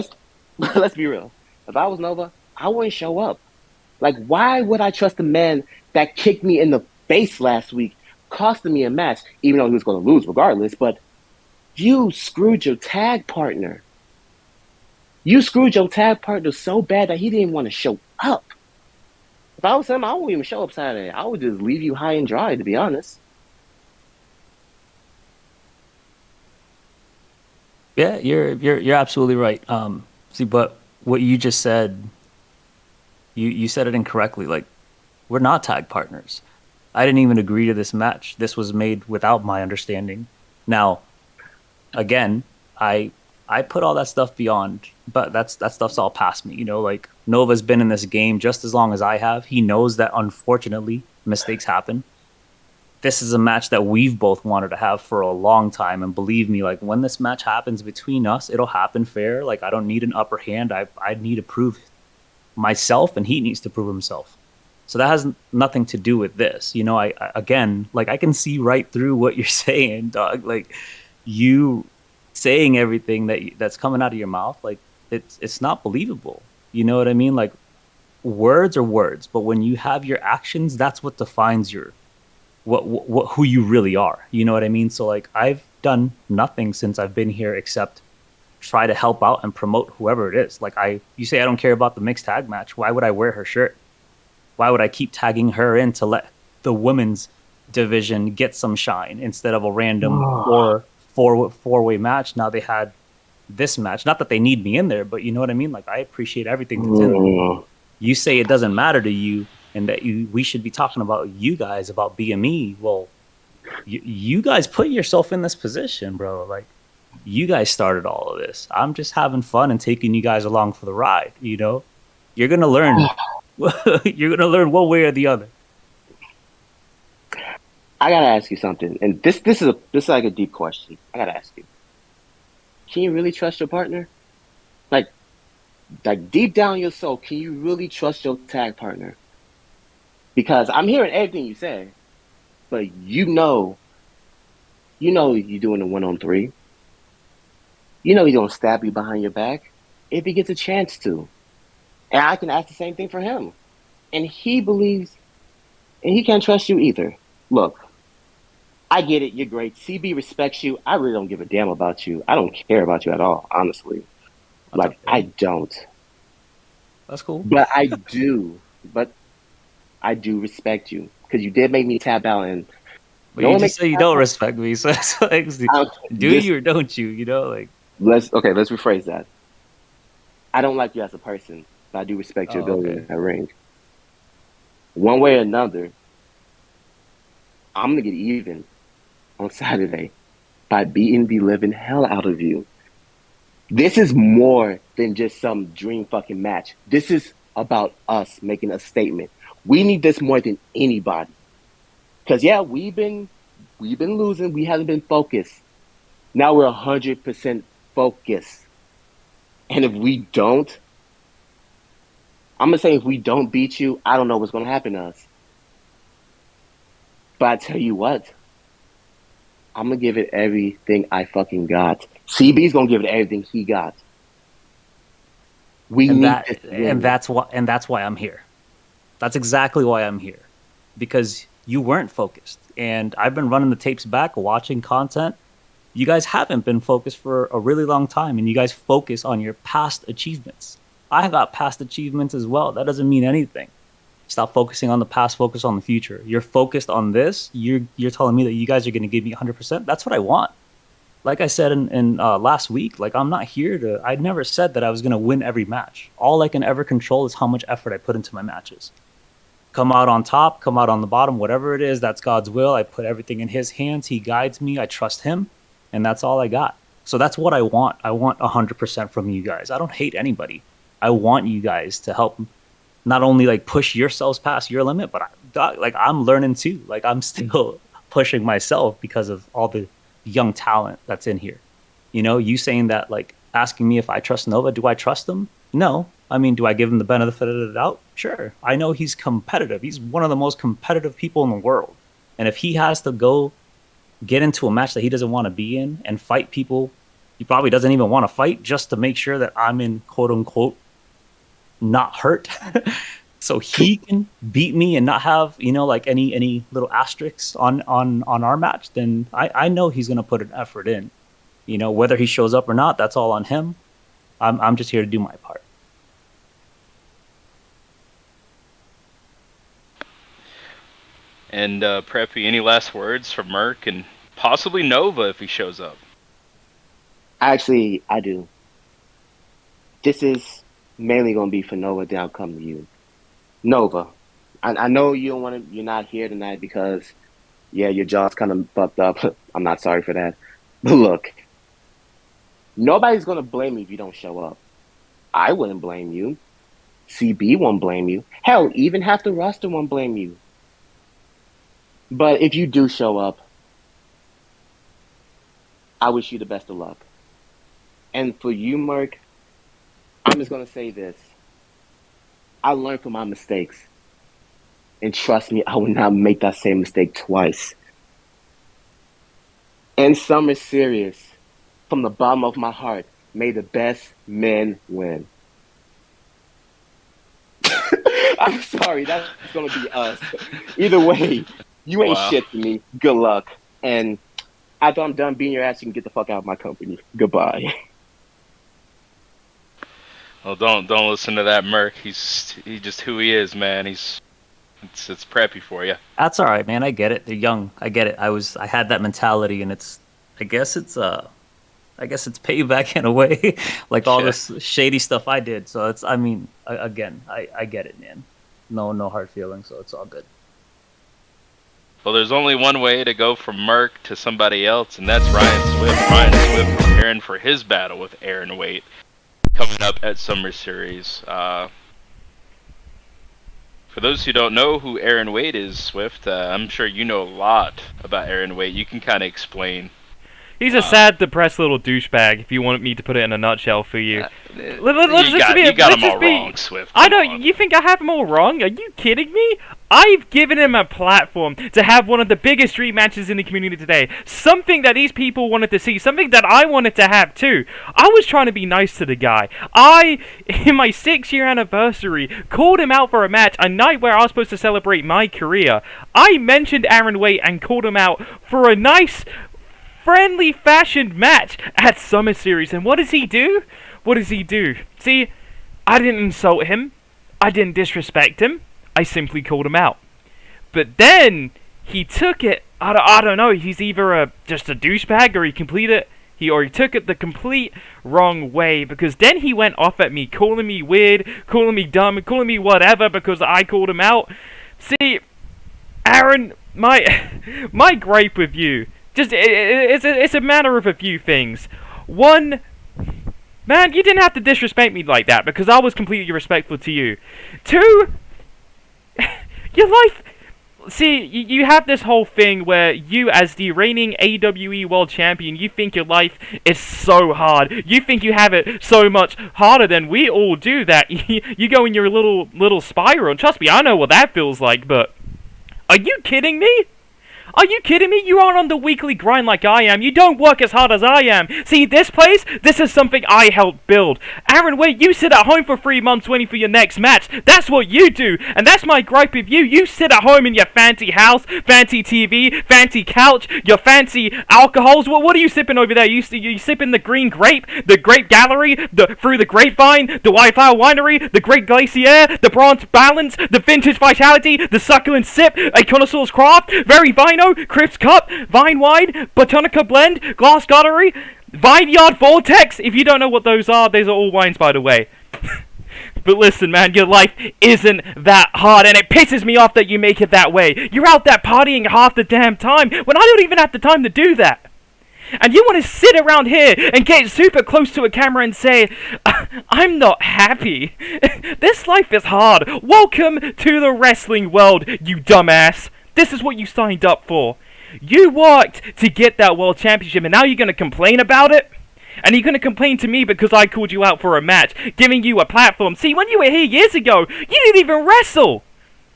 let's be real. If I was Nova, I wouldn't show up. Like, why would I trust a man that kicked me in the face last week, costing me a match, even though he was going to lose regardless? But you screwed your tag partner. You screwed your tag partner so bad that he didn't want to show up. If I was him, I wouldn't even show up Saturday. I would just leave you high and dry, to be honest. Yeah, you're absolutely right. See, but what you just said, you said it incorrectly. Like, we're not tag partners. I didn't even agree to this match. This was made without my understanding. Now, again, I put all that stuff beyond, but that stuff's all past me. You know, like Nova's been in this game just as long as I have. He knows that unfortunately mistakes happen. This is a match that we've both wanted to have for a long time, and believe me, like when this match happens between us, it'll happen fair. Like I don't need an upper hand. I need to prove myself, and he needs to prove himself. So that has nothing to do with this. You know, I again, like I can see right through what you're saying, dog. Like you saying everything that's coming out of your mouth, like it's not believable. You know what I mean? Like words are words, but when you have your actions, that's what defines your what who you really are. You know what I mean? So like I've done nothing since I've been here except try to help out and promote whoever it is. Like you say I don't care about the mixed tag match. Why would I wear her shirt? Why would I keep tagging her in to let the women's division get some shine instead of a random four-way match? Now they had this match. Not that they need me in there, but you know what I mean? Like I appreciate everything that's in there. You say it doesn't matter to you and that we should be talking about you guys, about BME. Well, you guys put yourself in this position, bro. Like you guys started all of this. I'm just having fun and taking you guys along for the ride. You know, you're gonna learn. You're gonna learn one way or the other. I gotta ask you something, and this is like a deep question. I gotta ask you: can you really trust your partner? Like deep down your soul, can you really trust your tag partner? Because I'm hearing everything you say, but you know you're doing a 1-on-3. You know he's gonna stab you behind your back if he gets a chance to. And I can ask the same thing for him. And he believes, and he can't trust you either. Look, I get it. You're great. CB respects you. I really don't give a damn about you. I don't care about you at all, honestly. That's like, okay. I don't. That's cool. But I do. But I do respect you. Because you did make me tap out. And but you just say you don't respect me. So it's like, do you or don't you? You know, like. Let's rephrase that. I don't like you as a person, but I do respect your ability in that ring. One way or another, I'm going to get even on Saturday by beating the living hell out of you. This is more than just some dream fucking match. This is about us making a statement. We need this more than anybody. Because, yeah, we've been losing. We haven't been focused. Now we're 100% focused. And if we don't, I'm going to say if we don't beat you, I don't know what's going to happen to us. But I tell you what, I'm going to give it everything I fucking got. CB's going to give it everything he got. That's why I'm here. That's exactly why I'm here. Because you weren't focused. And I've been running the tapes back, watching content. You guys haven't been focused for a really long time, and you guys focus on your past achievements. I got past achievements as well. That doesn't mean anything. Stop focusing on the past, focus on the future. You're focused on this. You're telling me that you guys are going to give me 100%. That's what I want. Like I said in last week, like I'm not here to. I never said that I was going to win every match. All I can ever control is how much effort I put into my matches. Come out on top, come out on the bottom, whatever it is, that's God's will. I put everything in his hands. He guides me. I trust him. And that's all I got. So that's what I want. I want 100% from you guys. I don't hate anybody. I want you guys to help not only like push yourselves past your limit, but I'm learning too. Like I'm still pushing myself because of all the young talent that's in here. You know, you saying that, like asking me if I trust Nova, do I trust him? No. I mean, do I give him the benefit of the doubt? Sure. I know he's competitive. He's one of the most competitive people in the world. And if he has to go get into a match that he doesn't want to be in and fight people he probably doesn't even want to fight just to make sure that I'm in quote unquote not hurt. So he can beat me and not have, you know, like any little asterisks on our match, then I know he's gonna put an effort in. You know, whether he shows up or not, that's all on him. I'm just here to do my part. And Preppy, any last words from Merc and possibly Nova if he shows up? Actually, I do. This is mainly going to be for Nova, then I'll come to you. Nova, I know you don't want to. You're not here tonight because, yeah, your jaw's kind of fucked up. I'm not sorry for that. But look, nobody's going to blame you if you don't show up. I wouldn't blame you. CB won't blame you. Hell, even half the roster won't blame you. But if you do show up, I wish you the best of luck. And for you, Merc, I'm just going to say this. I learned from my mistakes. And trust me, I will not make that same mistake twice. And Summer Series, from the bottom of my heart, may the best men win. I'm sorry, that's going to be us. Either way, you ain't shit to me. Good luck. And after I'm done being your ass, you can get the fuck out of my company. Goodbye. Well, don't listen to that Merc. He's just who he is, man. It's Preppy for you. That's all right, man. I get it. They're young. I get it. I had that mentality, and I guess it's payback in a way, like all this shady stuff I did. So I get it, man. No hard feelings, so it's all good. Well, there's only one way to go from Merc to somebody else, and that's Ryan Swift. Ryan Swift preparing for his battle with Aaron Waite coming up at Summer Series. For those who don't know who Aaron Waite is, Swift, I'm sure you know a lot about Aaron Waite. You can kind of explain. He's a sad, depressed little douchebag, if you want me to put it in a nutshell for you. You got him all wrong, Swift. I know, you think I have him all wrong? Are you kidding me? I've given him a platform to have one of the biggest street matches in the community today. Something that these people wanted to see, something that I wanted to have too. I was trying to be nice to the guy. In my 6-year anniversary, called him out for a match, a night where I was supposed to celebrate my career. I mentioned Aaron Waite and called him out for a nice, friendly fashioned match at Summer Series. And what does he do? See, I didn't insult him. I didn't disrespect him. I simply called him out. But then he took it. I don't know. He's either just a douchebag, or he took it the complete wrong way, because then he went off at me, calling me weird, calling me dumb, calling me whatever because I called him out. See, Aaron, my gripe with you, it's a matter of a few things. One, man, you didn't have to disrespect me like that because I was completely respectful to you. Two, your life. See, you have this whole thing where you, as the reigning AWE World Champion, you think your life is so hard. You think you have it so much harder than we all do that you go in your little spiral. And trust me, I know what that feels like, but are you kidding me? Are you kidding me? You aren't on the weekly grind like I am. You don't work as hard as I am. See, this place, this is something I helped build. Aaron Waite, you sit at home for 3 months waiting for your next match. That's what you do. And that's my gripe with you. You sit at home in your fancy house, fancy TV, fancy couch, your fancy alcohols. What are you sipping over there? You sipping the green grape, the grape gallery, through the grapevine, the Wi-Fi winery, the great glacier, the bronze balance, the vintage vitality, the succulent sip, a connoisseur's craft, very vino, Crips Cup, Vine Wine, Botanica Blend, Glass Gallery, Vineyard Vortex. If you don't know what those are all wines, by the way. But listen, man, your life isn't that hard, and it pisses me off that you make it that way. You're out there partying half the damn time when I don't even have the time to do that. And you want to sit around here and get super close to a camera and say, I'm not happy. This life is hard. Welcome to the wrestling world, you dumbass. This is what you signed up for. You worked to get that world championship, and now you're going to complain about it? And you're going to complain to me because I called you out for a match, giving you a platform. See, when you were here years ago, you didn't even wrestle.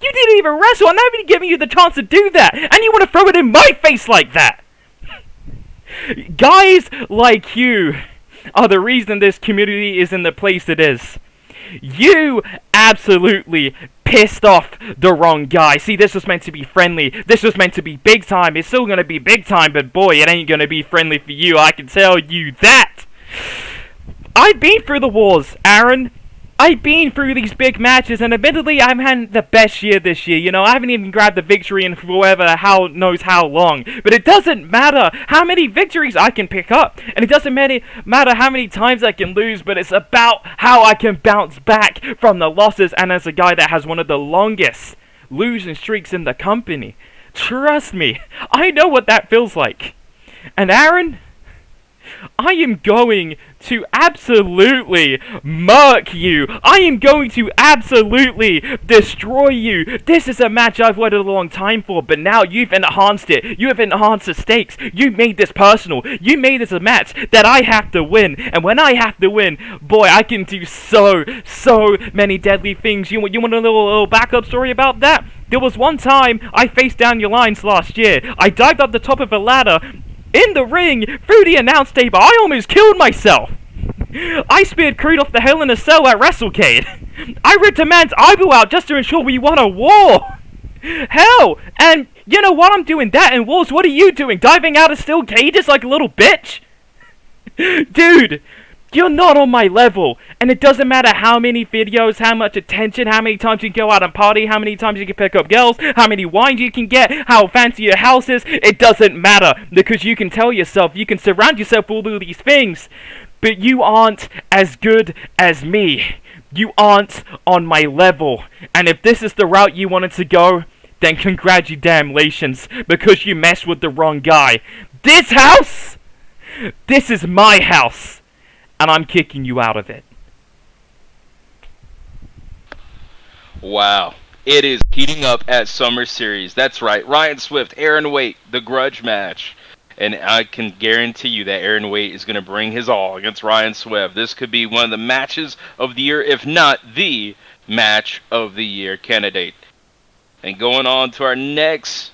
You didn't even wrestle. I'm not even giving you the chance to do that. And you want to throw it in my face like that. Guys like you are the reason this community is in the place it is. You absolutely pissed off the wrong guy. See, this was meant to be friendly. This was meant to be big time. It's still going to be big time, but boy, it ain't going to be friendly for you. I can tell you that. I've been through the wars, Aaron. I've been through these big matches, and admittedly, I haven't had the best year this year. You know, I haven't even grabbed the victory in whoever how knows how long. But it doesn't matter how many victories I can pick up, and it doesn't matter how many times I can lose, but it's about how I can bounce back from the losses, and as a guy that has one of the longest losing streaks in the company, trust me, I know what that feels like. And Aaron, I am going to absolutely murk you. I am going to absolutely destroy you. This is a match I've waited a long time for, but now you've enhanced it. You have enhanced the stakes. You made this personal. You made this a match that I have to win. And when I have to win, boy, I can do so many deadly things. You want a little backup story about that? There was one time I faced down your lines last year. I dived up the top of a ladder in the ring, through the announce table. I almost killed myself. I speared Creed off the Hell in a Cell at WrestleCade. I ripped a man's eyeball out just to ensure we won a war. Hell, and you know what? I'm doing that in wars. What are you doing? Diving out of steel cages like a little bitch? Dude, you're not on my level. And it doesn't matter how many videos, how much attention, how many times you can go out and party, how many times you can pick up girls, how many wines you can get, how fancy your house is. It doesn't matter, because you can tell yourself, you can surround yourself with all these things, but you aren't as good as me. You aren't on my level. And if this is the route you wanted to go, then congratulations, because you messed with the wrong guy. This house, this is my house. And I'm kicking you out of it. Wow. It is heating up at Summer Series. That's right. Ryan Swift, Aaron Waite, the grudge match. And I can guarantee you that Aaron Waite is going to bring his all against Ryan Swift. This could be one of the matches of the year, if not the match of the year candidate. And going on to our next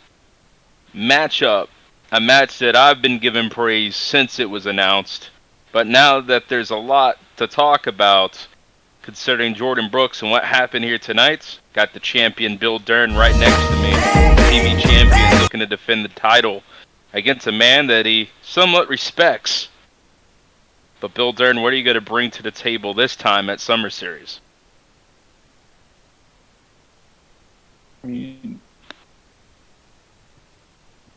matchup, a match that I've been given praise since it was announced. But now that there's a lot to talk about, considering Jordan Brooks and what happened here tonight, got the champion Bill Dern right next to me. TV champion looking to defend the title against a man that he somewhat respects. But Bill Dern, what are you going to bring to the table this time at Summer Series? I mean,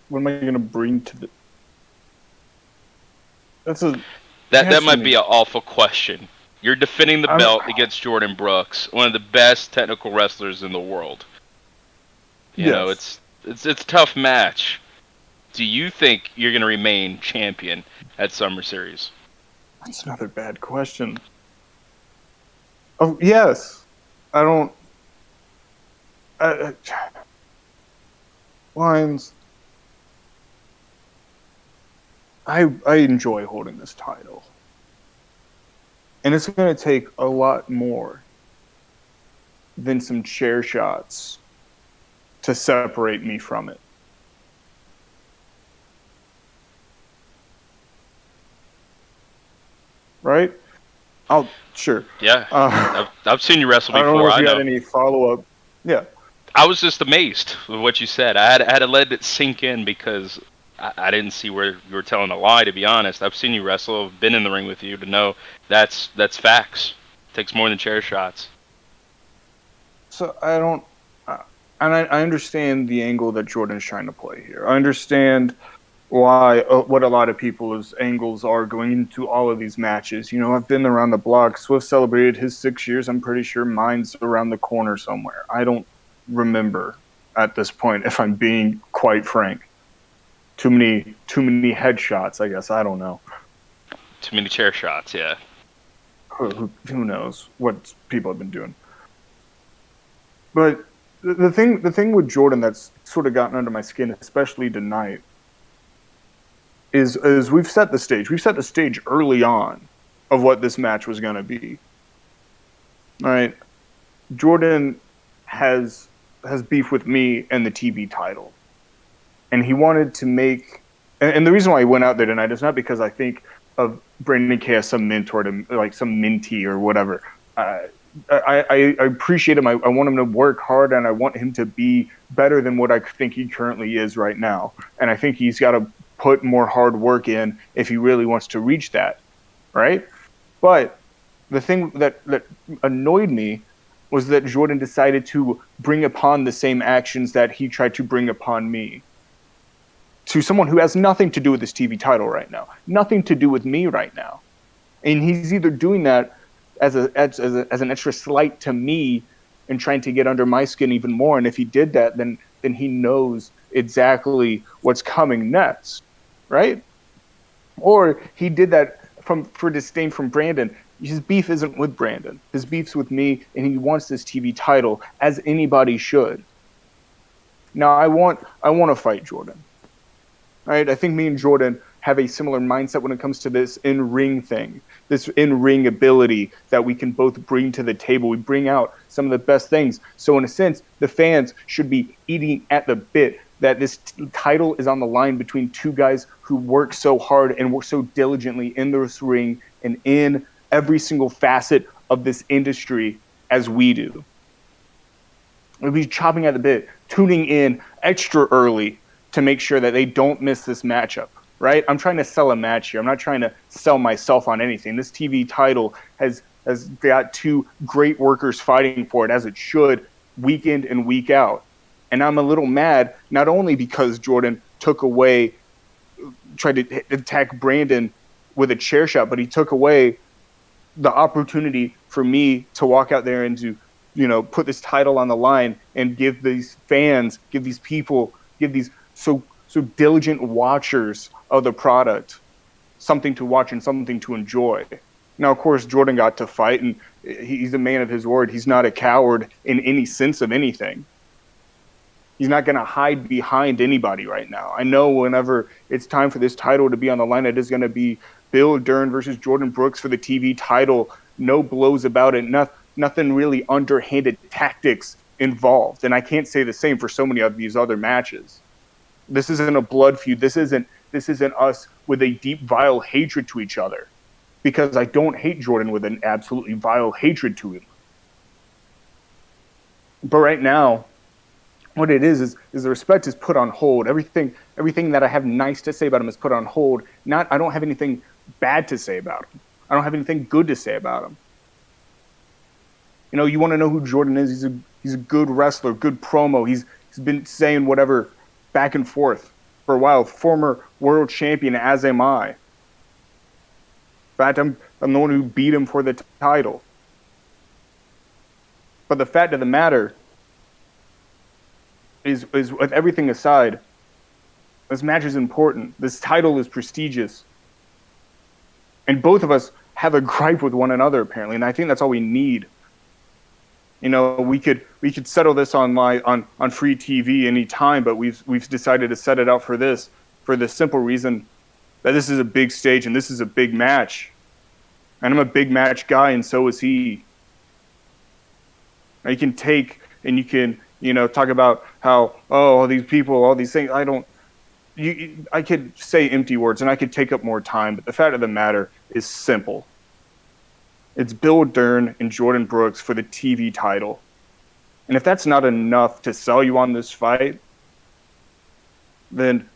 what am I going to bring to the... That might be an awful question. You're defending the belt against Jordan Brooks, one of the best technical wrestlers in the world. You know, it's a tough match. Do you think you're going to remain champion at Summer Series? That's another bad question. Oh, yes. I don't... Lions... I enjoy holding this title. And it's going to take a lot more than some chair shots to separate me from it. Right? Sure. Yeah. I've seen you wrestle I before. don't know if you had any follow-up. Yeah. I was just amazed with what you said. I had to let it sink in because I didn't see where you were telling a lie, to be honest. I've seen you wrestle. I've been in the ring with you to know that's facts. It takes more than chair shots. So I don't... and I understand the angle that Jordan's trying to play here. I understand why what a lot of people's angles are going into all of these matches. You know, I've been around the block. Swift celebrated his 6 years. I'm pretty sure mine's around the corner somewhere. I don't remember at this point, if I'm being quite frank. too many headshots, I guess. I don't know. Too many chair shots, yeah. Who knows what people have been doing. But the thing with Jordan that's sort of gotten under my skin, especially tonight, is we've set the stage. We've set the stage early on of what this match was going to be. All right, Jordan has beef with me and the TV title, and he wanted to make. And the reason why he went out there tonight is not because I think of Brandon K as some mentor to like some minty or whatever. I appreciate him. I want him to work hard, and I want him to be better than what I think he currently is right now. And I think he's got to put more hard work in if he really wants to reach that, right? But the thing that annoyed me was that Jordan decided to bring upon the same actions that he tried to bring upon me. To someone who has nothing to do with this TV title right now, nothing to do with me right now. And he's either doing that as an extra slight to me and trying to get under my skin even more. And if he did that, then he knows exactly what's coming next, right? Or he did that for disdain from Brandon. His beef isn't with Brandon. His beef's with me, and he wants this TV title, as anybody should. Now, I want to fight Jordan. All right, I think me and Jordan have a similar mindset when it comes to this in-ring thing, this in-ring ability that we can both bring to the table. We bring out some of the best things. So in a sense, the fans should be eating at the bit that this title is on the line between two guys who work so hard and work so diligently in this ring and in every single facet of this industry as we do. We'll be chopping at the bit, tuning in extra early to make sure that they don't miss this matchup, right? I'm trying to sell a match here. I'm not trying to sell myself on anything. This TV title has got two great workers fighting for it, as it should, week in and week out. And I'm a little mad, not only because Jordan tried to attack Brandon with a chair shot, but he took away the opportunity for me to walk out there and to, put this title on the line and give these fans, give these people, give these so diligent watchers of the product something to watch and something to enjoy. Now, of course, Jordan got to fight, and he's a man of his word. He's not a coward in any sense of anything. He's not going to hide behind anybody right now. I know whenever it's time for this title to be on the line, it is going to be Bill Dern versus Jordan Brooks for the TV title. No blows about it. Nothing really underhanded tactics involved. And I can't say the same for so many of these other matches. This isn't a blood feud. This isn't us with a deep, vile hatred to each other. Because I don't hate Jordan with an absolutely vile hatred to him. But right now, what it is the respect is put on hold. Everything that I have nice to say about him is put on hold. I don't have anything bad to say about him. I don't have anything good to say about him. You want to know who Jordan is? He's a good wrestler, good promo. He's been saying whatever back and forth for a while. Former world champion, as am I. In fact, I'm the one who beat him for the title. But the fact of the matter is with everything aside, this match is important. This title is prestigious. And both of us have a gripe with one another, apparently, and I think that's all we need. We could settle this on free TV anytime, but we've decided to set it out for the simple reason that this is a big stage and this is a big match. And I'm a big match guy, and so is he. Now you can take and you can, talk about how, all these people, all these things. I could say empty words and I could take up more time, but the fact of the matter is simple. It's Bill Dern and Jordan Brooks for the TV title. And if that's not enough to sell you on this fight, then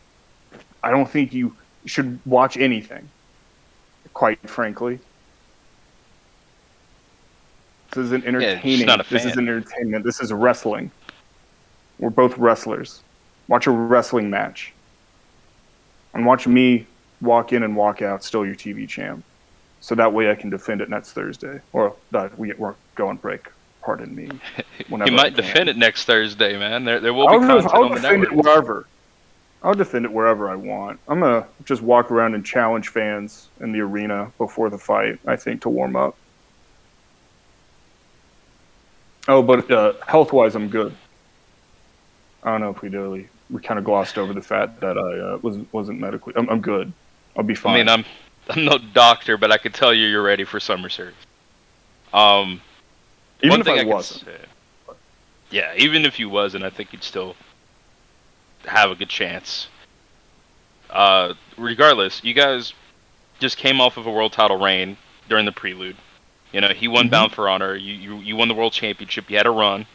I don't think you should watch anything, quite frankly. This isn't entertaining. This isn't entertainment. This is wrestling. We're both wrestlers. Watch a wrestling match. And watch me walk in and walk out, still your TV champ. So that way I can defend it next Thursday. Or we're going break. Pardon me. You might defend it next Thursday, man. There will be content on the network. I'll defend it wherever I want. I'm gonna just walk around and challenge fans in the arena before the fight, I think, to warm up. Oh, but health-wise, I'm good. I don't know if we kind of glossed over the fact that I wasn't medically. I'm good. I'll be fine. I mean, I'm no doctor, but I could tell you're ready for Summer Series. Even one if thing I could wasn't. say- yeah, even if you wasn't, I think you'd still have a good chance. Regardless, you guys just came off of a world title reign during the prelude. You know, he won Bound for Honor. You won the world championship. You had a run.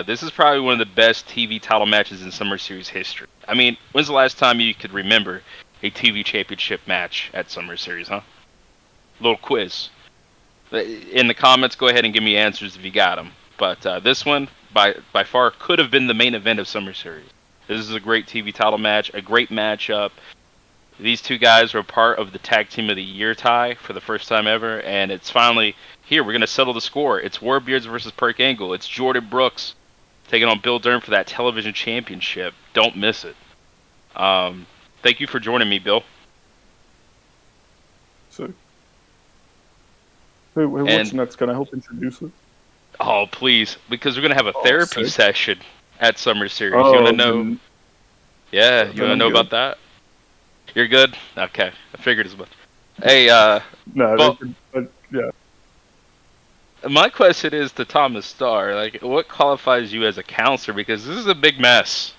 This is probably one of the best TV title matches in Summer Series history. I mean, when's the last time you could remember a TV championship match at Summer Series, huh? Little quiz. In the comments, go ahead and give me answers if you got them. But this one, by far, could have been the main event of Summer Series. This is a great TV title match, a great matchup. These two guys were part of the Tag Team of the Year tie for the first time ever, and it's finally here. We're going to settle the score. It's Warbeards versus Perk Angle. It's Jordan Brooks taking on Bill Durham for that television championship. Don't miss it. Thank you for joining me, Bill. So, hey, what's next? Can I help introduce it? Oh, please, because we're going to have a therapy sick. session at Summer Series. Oh, you want to know? then- Yeah, you then want to I'm know good. about that? You're good? Okay, I figured as much. Hey, No, well- yeah. my question is to Thomas Starr, like, what qualifies you as a counselor? Because this is a big mess.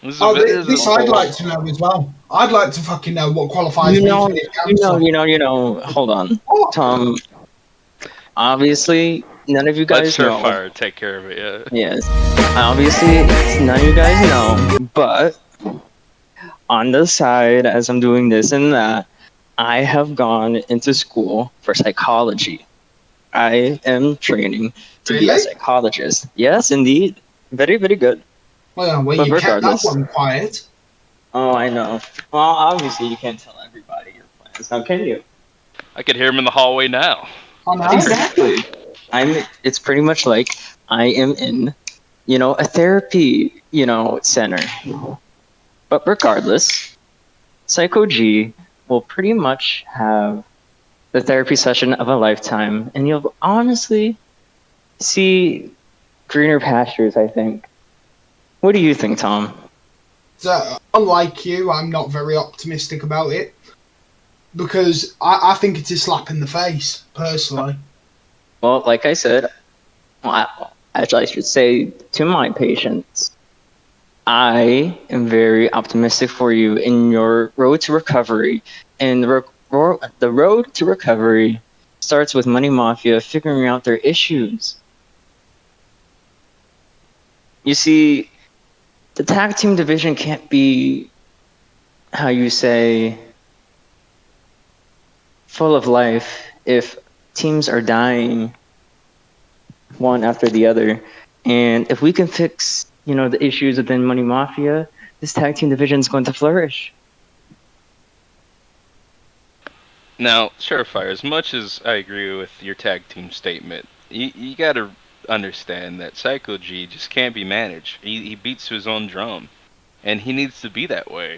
This is This I'd like to know as well. I'd like to fucking know what qualifies You me know, for the council. hold on. What? Tom, obviously, none of you Let guys know. Surefire take care of it, yeah. Yes. Obviously, none of you guys know, but on the side, as I'm doing this and that, I have gone into school for psychology. I am training to be a Really? psychologist. Yes, indeed. Very, very good. Well, But you kept that regardless. one quiet. Oh, I know. Well, obviously, you can't tell everybody your plans, now can you? I could hear him in the hallway now. I know. Exactly. It's pretty much like I am in, a therapy, center. But regardless, Psycho G will pretty much have the therapy session of a lifetime, and you'll honestly see greener pastures, I think. What do you think, Tom? So, unlike you, I'm not very optimistic about it. Because I think it's a slap in the face, personally. Well, like I said, as I should say to my patients, I am very optimistic for you in your road to recovery. And the road to recovery starts with Money Mafia figuring out their issues. You see, the tag team division can't be, how you say, full of life if teams are dying one after the other. And if we can fix, the issues within Money Mafia, this tag team division is going to flourish. Now, Surefire, as much as I agree with your tag team statement, you got to understand that Psycho G just can't be managed. He beats to his own drum, and he needs to be that way.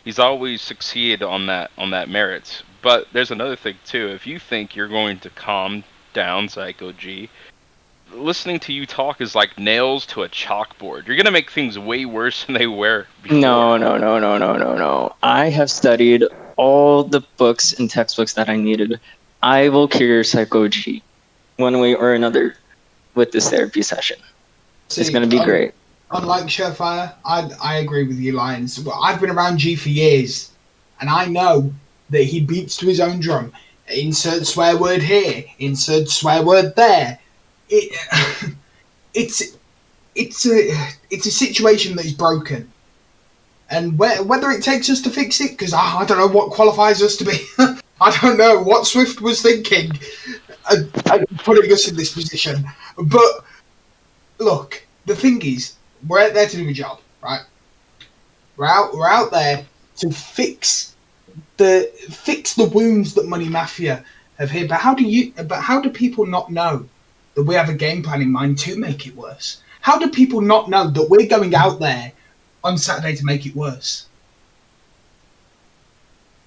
He's always succeeded on that merit. But there's another thing too. If you think you're going to calm down Psycho G, listening to you talk is like nails to a chalkboard. You're gonna make things way worse than they were before. No. I have studied all the books and textbooks that I needed. I will cure Psycho G one way or another with this therapy session. It's going to be great. Unlike Surefire, I agree with you, Lions. Well, I've been around G for years, and I know that he beats to his own drum. Insert swear word here, insert swear word there. It's a situation that is broken, and whether it takes us to fix it, because I don't know what qualifies us to be. I don't know what Swift was thinking, putting us in this position. But look, the thing is, we're out there to do a job, right? We're out there to fix the wounds that Money Mafia have hit. But how do people not know that we have a game plan in mind to make it worse? How do people not know that we're going out there on Saturday to make it worse?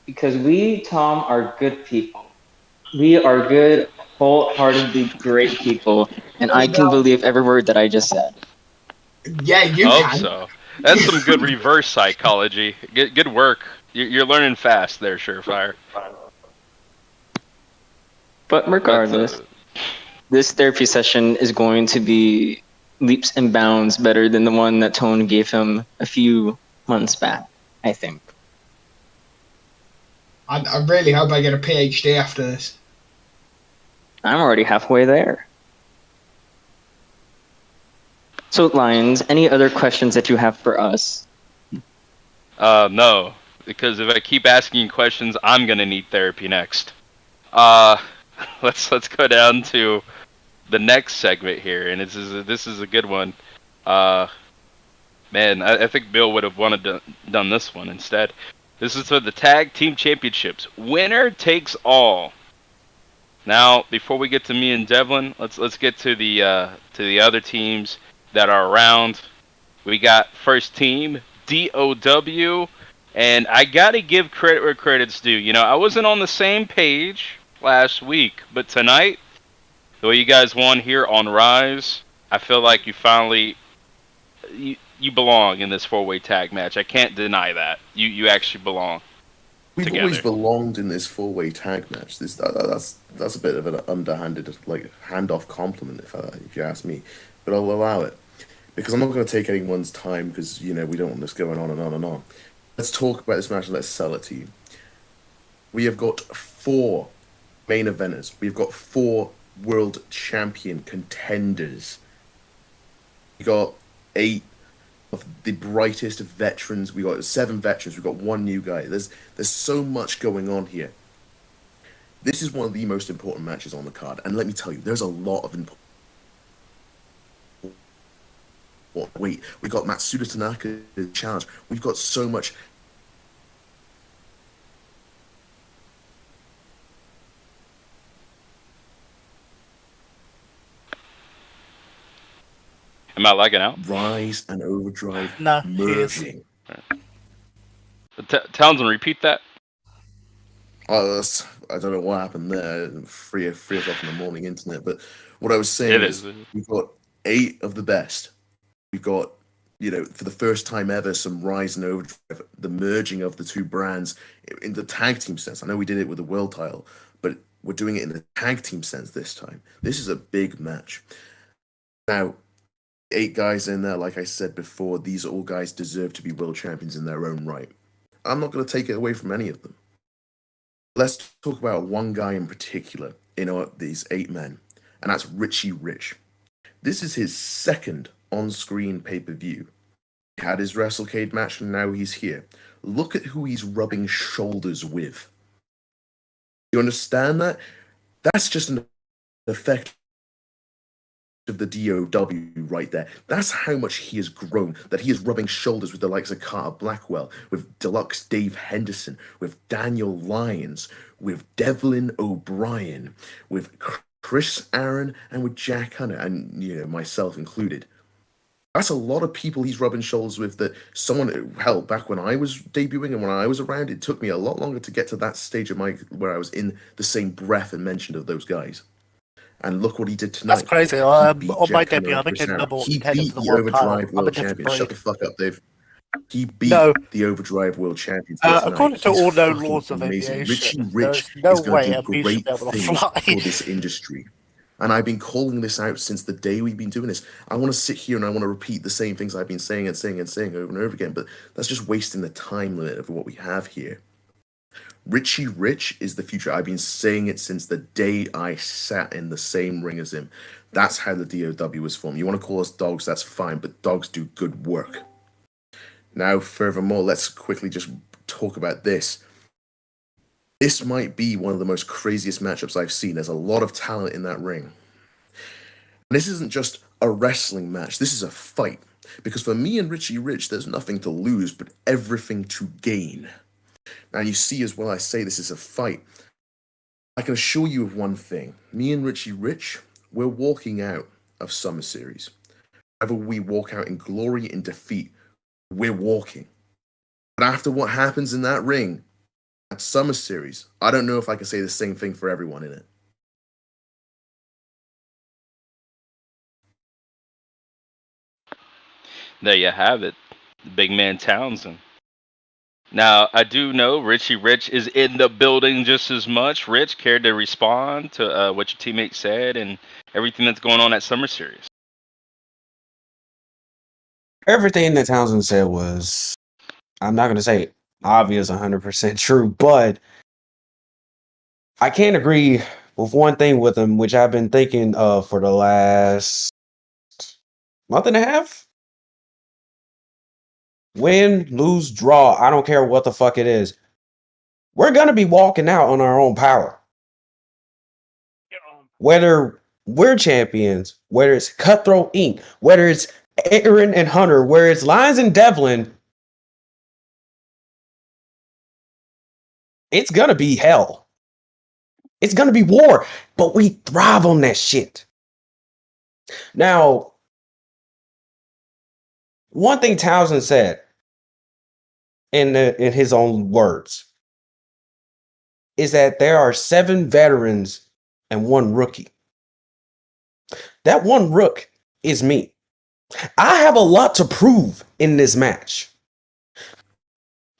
Because we, Tom, are good people. We are good, wholeheartedly great people, and I can believe every word that I just said. Yeah, you Hope can. so. That's some good reverse psychology. Good work. You're learning fast there, Surefire. But regardless, this therapy session is going to be leaps and bounds better than the one that Tone gave him a few months back, I think. I really hope I get a PhD after this. I'm already halfway there. So, Lions, any other questions that you have for us? No, because if I keep asking you questions, I'm gonna need therapy next. Let's go down to the next segment here, and this is a good one. Man, I think Bill would have wanted to done this one instead. This is for the tag team championships. Winner takes all. Now, before we get to me and Devlin, let's get to the other teams that are around. We got first team DOW, and I gotta give credit where credit's due. You know, I wasn't on the same page last week, but tonight, the way you guys won here on Rise, I feel like you finally you belong in this four-way tag match. I can't deny that. You actually belong. We've together. always belonged in this four-way tag match. That's a bit of an underhanded, like, handoff compliment, if you ask me. But I'll allow it because I'm not going to take anyone's time because we don't want this going on and on and on. Let's talk about this match and let's sell it to you. We have got 4 main eventers. We've got 4 world champion contenders. We got 8 of the brightest veterans. We got 7 veterans. We got 1 new guy. There's so much going on here. This is one of the most important matches on the card, and let me tell you, there's a lot of important. Wait, we got Matsuda Tanaka challenge. We've got so much. Am I lagging out? Rise and Overdrive No, merging. Townsend, repeat that. I don't know what happened there. 3 o'clock in the morning internet. But what I was saying is we've got 8 of the best. We've got, for the first time ever, some Rise and Overdrive, the merging of the 2 brands in the tag team sense. I know we did it with the world title, but we're doing it in the tag team sense this time. This is a big match. Now, 8 guys in there, like I said before, these all guys deserve to be world champions in their own right. I'm not going to take it away from any of them. Let's talk about one guy in particular in these 8 men, and that's Richie Rich. This is his second on-screen pay-per-view. He had his WrestleCade match, and now he's here. Look at who he's rubbing shoulders with. You understand that? That's just an effect of the DOW right there. That's how much he has grown, that he is rubbing shoulders with the likes of Carter Blackwell, with Deluxe Dave Henderson, with Daniel Lyons, with Devlin O'Brien, with Chris Aaron, and with Jack Hunter, and myself included. That's a lot of people he's rubbing shoulders with that hell, back when I was debuting and when I was around, it took me a lot longer to get to that stage of where I was in the same breath and mention of those guys. And look what he did tonight. That's crazy. On my debut, I became number 1 He contender beat for the the world Overdrive title. World Champions. Shut the fuck up, Dave. He beat the Overdrive World Champions. According to all known fucking laws of amazing. Aviation, Richie Rich there's no is going way to a do bee should great be able to things fly. for this industry. And I've been calling this out since the day we've been doing this. I want to sit here and I want to repeat the same things I've been saying and saying and saying over and over again, but that's just wasting the time limit of what we have here. Richie Rich is the future. I've been saying it since the day I sat in the same ring as him. That's how the DOW was formed. You want to call us dogs, that's fine, but dogs do good work. Now, furthermore, let's quickly just talk about this. This might be one of the most craziest matchups I've seen. There's a lot of talent in that ring. And this isn't just a wrestling match. This is a fight. Because for me and Richie Rich, there's nothing to lose, but everything to gain. Now, you see as well, I say this is a fight. I can assure you of one thing. Me and Richie Rich, we're walking out of Summer Series. Whether we walk out in glory, in defeat, we're walking. But after what happens in that ring at Summer Series, I don't know if I can say the same thing for everyone in it. There you have it. Big man Townsend. Now, I do know Richie Rich is in the building just as much. Rich, care to respond to what your teammate said and everything that's going on at Summer Series? Everything that Townsend said was, I'm not going to say obvious 100% true, but I can't agree with one thing with him, which I've been thinking of for the last month and a half. Win, lose, draw, I don't care what the fuck it is. We're going to be walking out on our own power. Whether we're champions, whether it's Cutthroat Inc., whether it's Aaron and Hunter, whether it's Lions and Devlin, it's going to be hell. It's going to be war, but we thrive on that shit. Now, one thing Townsend said in his own words is that there are 7 veterans and 1 rookie. That 1 rook is me. I have a lot to prove in this match.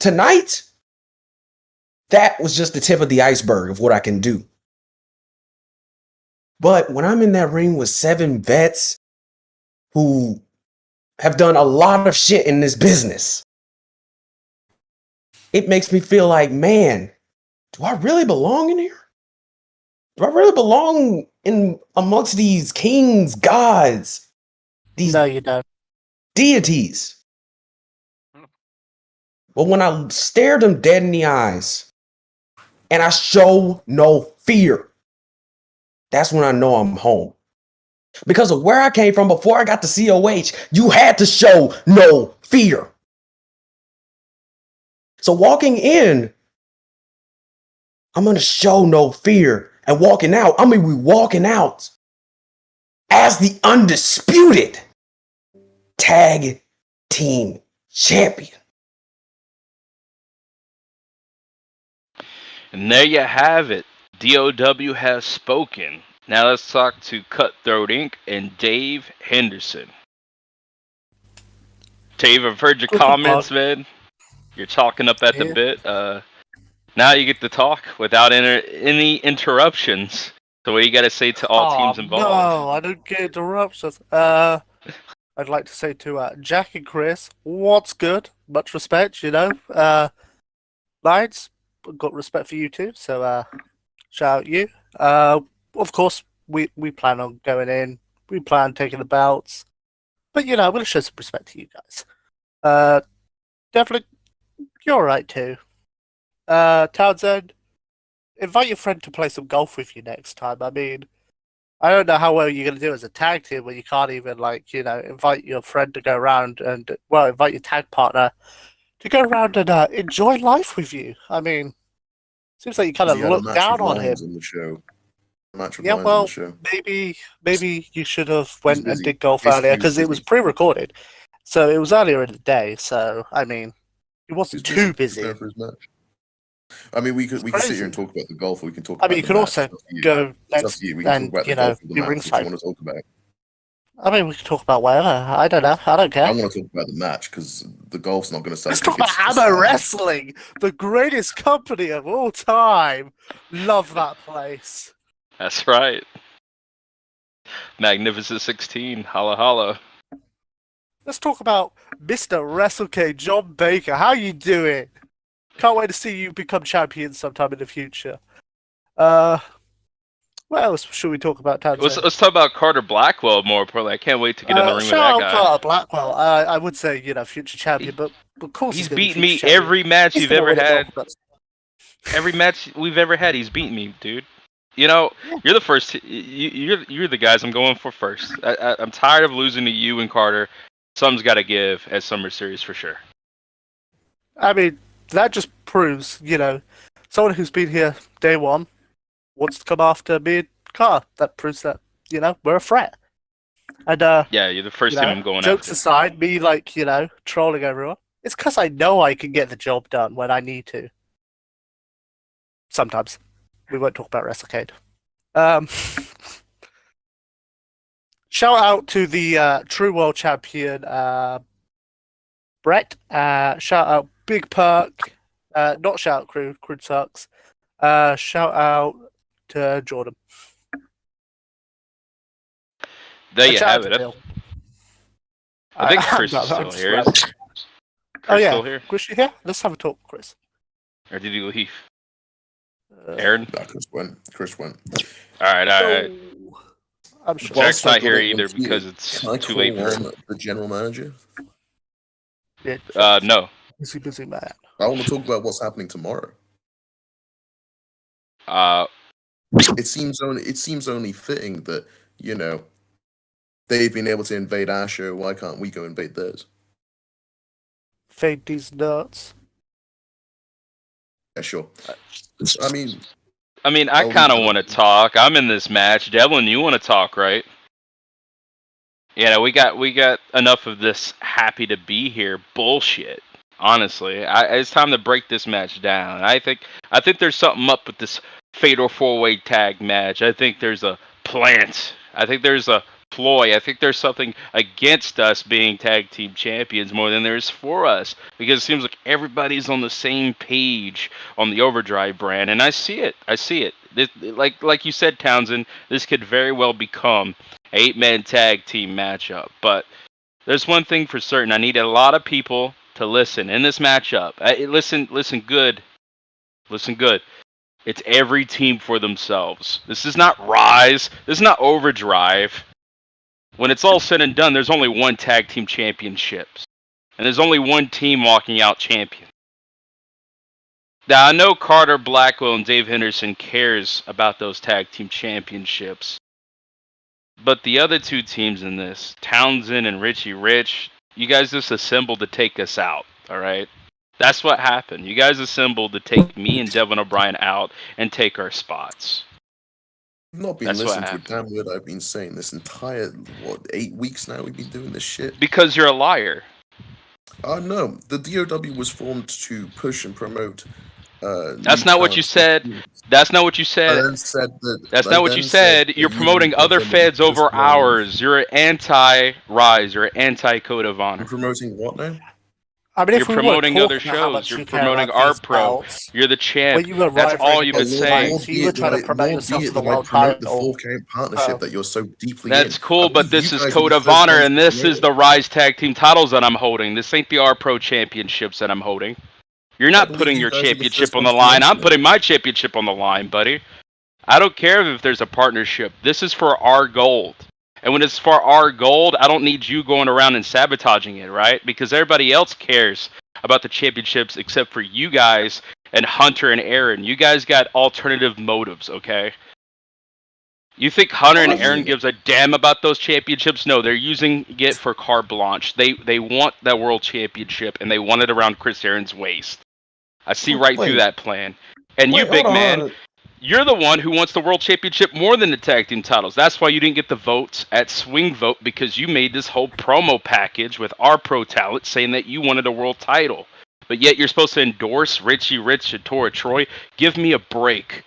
Tonight, that was just the tip of the iceberg of what I can do. But when I'm in that ring with 7 vets who have done a lot of shit in this business, it makes me feel like, man, do I really belong in here? Do I really belong in amongst these kings, gods, these No, you don't. deities? But when I stare them dead in the eyes and I show no fear, that's when I know I'm home. Because of where I came from before I got to COH, you had to show no fear. So walking in, I'm going to show no fear. And walking out, I'm going to be walking out as the undisputed tag team champion. And there you have it. DOW has spoken. Now let's talk to Cutthroat Inc. and Dave Henderson. Dave, I've heard your comments, man. You're talking up at the bit. Now you get to talk without any interruptions. So what do you got to say to all teams involved? No, I don't get interruptions. I'd like to say to Jack and Chris, what's good? Much respect, you know. Lions, got respect for you too, so shout out you. Of course, we plan on going in. We plan on taking the belts. But, you know, I'm going to show some respect to you guys. Definitely, you're alright too. Townsend, invite your friend to play some golf with you next time. I mean, I don't know how well you're going to do as a tag team when you can't even, like, you know, invite your friend to go around and, well, invite your tag partner to go around and enjoy life with you. I mean, seems like you kind of look down on him. On the show. Yeah, well, maybe you should have went and did golf earlier because it was pre-recorded, so it was earlier in the day. So I mean, it wasn't too busy. For his match. I mean, we can sit here and talk about the golf, or we can talk. I mean, you could also go next and you know be ringside. Want to talk about? I mean, we can talk about whatever. I don't know. I don't care. I want to talk about the match because the golf's not going to sell. Let's talk about Hammer Wrestling, the greatest company of all time. Love that place. That's right. Magnificent 16. Holla holla. Let's talk about Mr. WrestleK John Baker. How you doing? Can't wait to see you become champion sometime in the future. What else should we talk about, Townsend? Let's talk about Carter Blackwell more importantly. I can't wait to get in the ring with that guy. Carter Blackwell. I would say, you know, future champion, but of course he's beaten me every match you've ever had. Every match we've ever had, he's beaten me, dude. You know, you're the first. You're the guys I'm going for first. I'm tired of losing to you and Carter. Something's got to give at Summer Series for sure. I mean, that just proves, you know, someone who's been here day one wants to come after me and Carter. That proves that, you know, we're a threat. And yeah, you're the first team I'm going jokes after. aside, me like, you know, trolling everyone. It's because I know I can get the job done when I need to. Sometimes. We won't talk about WrestleCade. Shout out to the True World Champion, Brett. Shout out Big Perk. Not shout out Crew sucks. Shout out to Jordan. There you shout have out it. to Bill. I think I'm Chris not- is I'm still just here. rambling. Chris yeah, still here? Chris, you here? Let's have a talk, Chris. Or did he leave? Aaron? No, Chris went. Alright. I'm sure. Jack's not here Whilst I've got either everyone because here, it's can I too late call for on the general manager? no. Busy man. I want to talk about what's happening tomorrow. It seems only fitting that, you know, they've been able to invade our show. Why can't we go invade theirs? Fade these nuts. Yeah, sure. I mean, I kind of want to talk. I'm in this match. Devlin, you want to talk, right? Yeah, we got enough of this happy to be here bullshit. Honestly, it's time to break this match down. I think there's something up with this fatal 4-way tag match. I think there's a plant. I think there's a ploy. I think there's something against us being tag team champions more than there is for us, because it seems like everybody's on the same page on the Overdrive brand, and I see it. Like you said, Townsend, this could very well become an 8-man tag team matchup. But there's one thing for certain: I need a lot of people to listen in this matchup. Listen good. Listen good. It's every team for themselves. This is not Rise. This is not Overdrive. When it's all said and done, there's only one tag team championships. And there's only one team walking out champion. Now, I know Carter Blackwell and Dave Henderson cares about those tag team championships. But the other two teams in this, Townsend and Richie Rich, you guys just assembled to take us out, alright? That's what happened. You guys assembled to take me and Devin O'Brien out and take our spots. I've not been That's what listening to a happened. damn word I've been saying this entire, 8 weeks now we've been doing this shit? Because you're a liar. No, the DOW was formed to push and promote. That's not what you said. That's not what you said. I then said that. That's I not what then you said. that You're you promoting want other them to feds push over one. ours. You're anti-Rise. You're anti-Code of Honor. You're promoting what now? I mean, You're if we were promoting other talking about how shows. much You're you care promoting about our these pro. belts, You're the champ. when you were That's all you've been saying. you were trying to promote yourself to the world promote the title. 4-count partnership that you're so deeply That's in. cool, I but believe this you is guys were Code the of first Honor, ones and to this promote is it. the Rise Tag Team titles that I'm holding. This ain't the R Pro Championships that I'm holding. You're not believe putting you your guys were the championship first on ones the to line. mention I'm it. putting my championship on the line, buddy. I don't care if there's a partnership. This is for our gold. And when it's for our gold, I don't need you going around and sabotaging it, right? Because everybody else cares about the championships except for you guys and Hunter and Aaron. You guys got alternative motives, okay? You think Hunter and Aaron gives a damn about those championships? No, they're using it for carte blanche. They want that world championship, and they want it around Chris Aaron's waist. I see right through that plan. And you, big man, you're the one who wants the world championship more than the tag team titles. That's why you didn't get the votes at Swing Vote, because you made this whole promo package with our pro talent saying that you wanted a world title. But yet you're supposed to endorse Richie Rich and Tora Troy. Give me a break.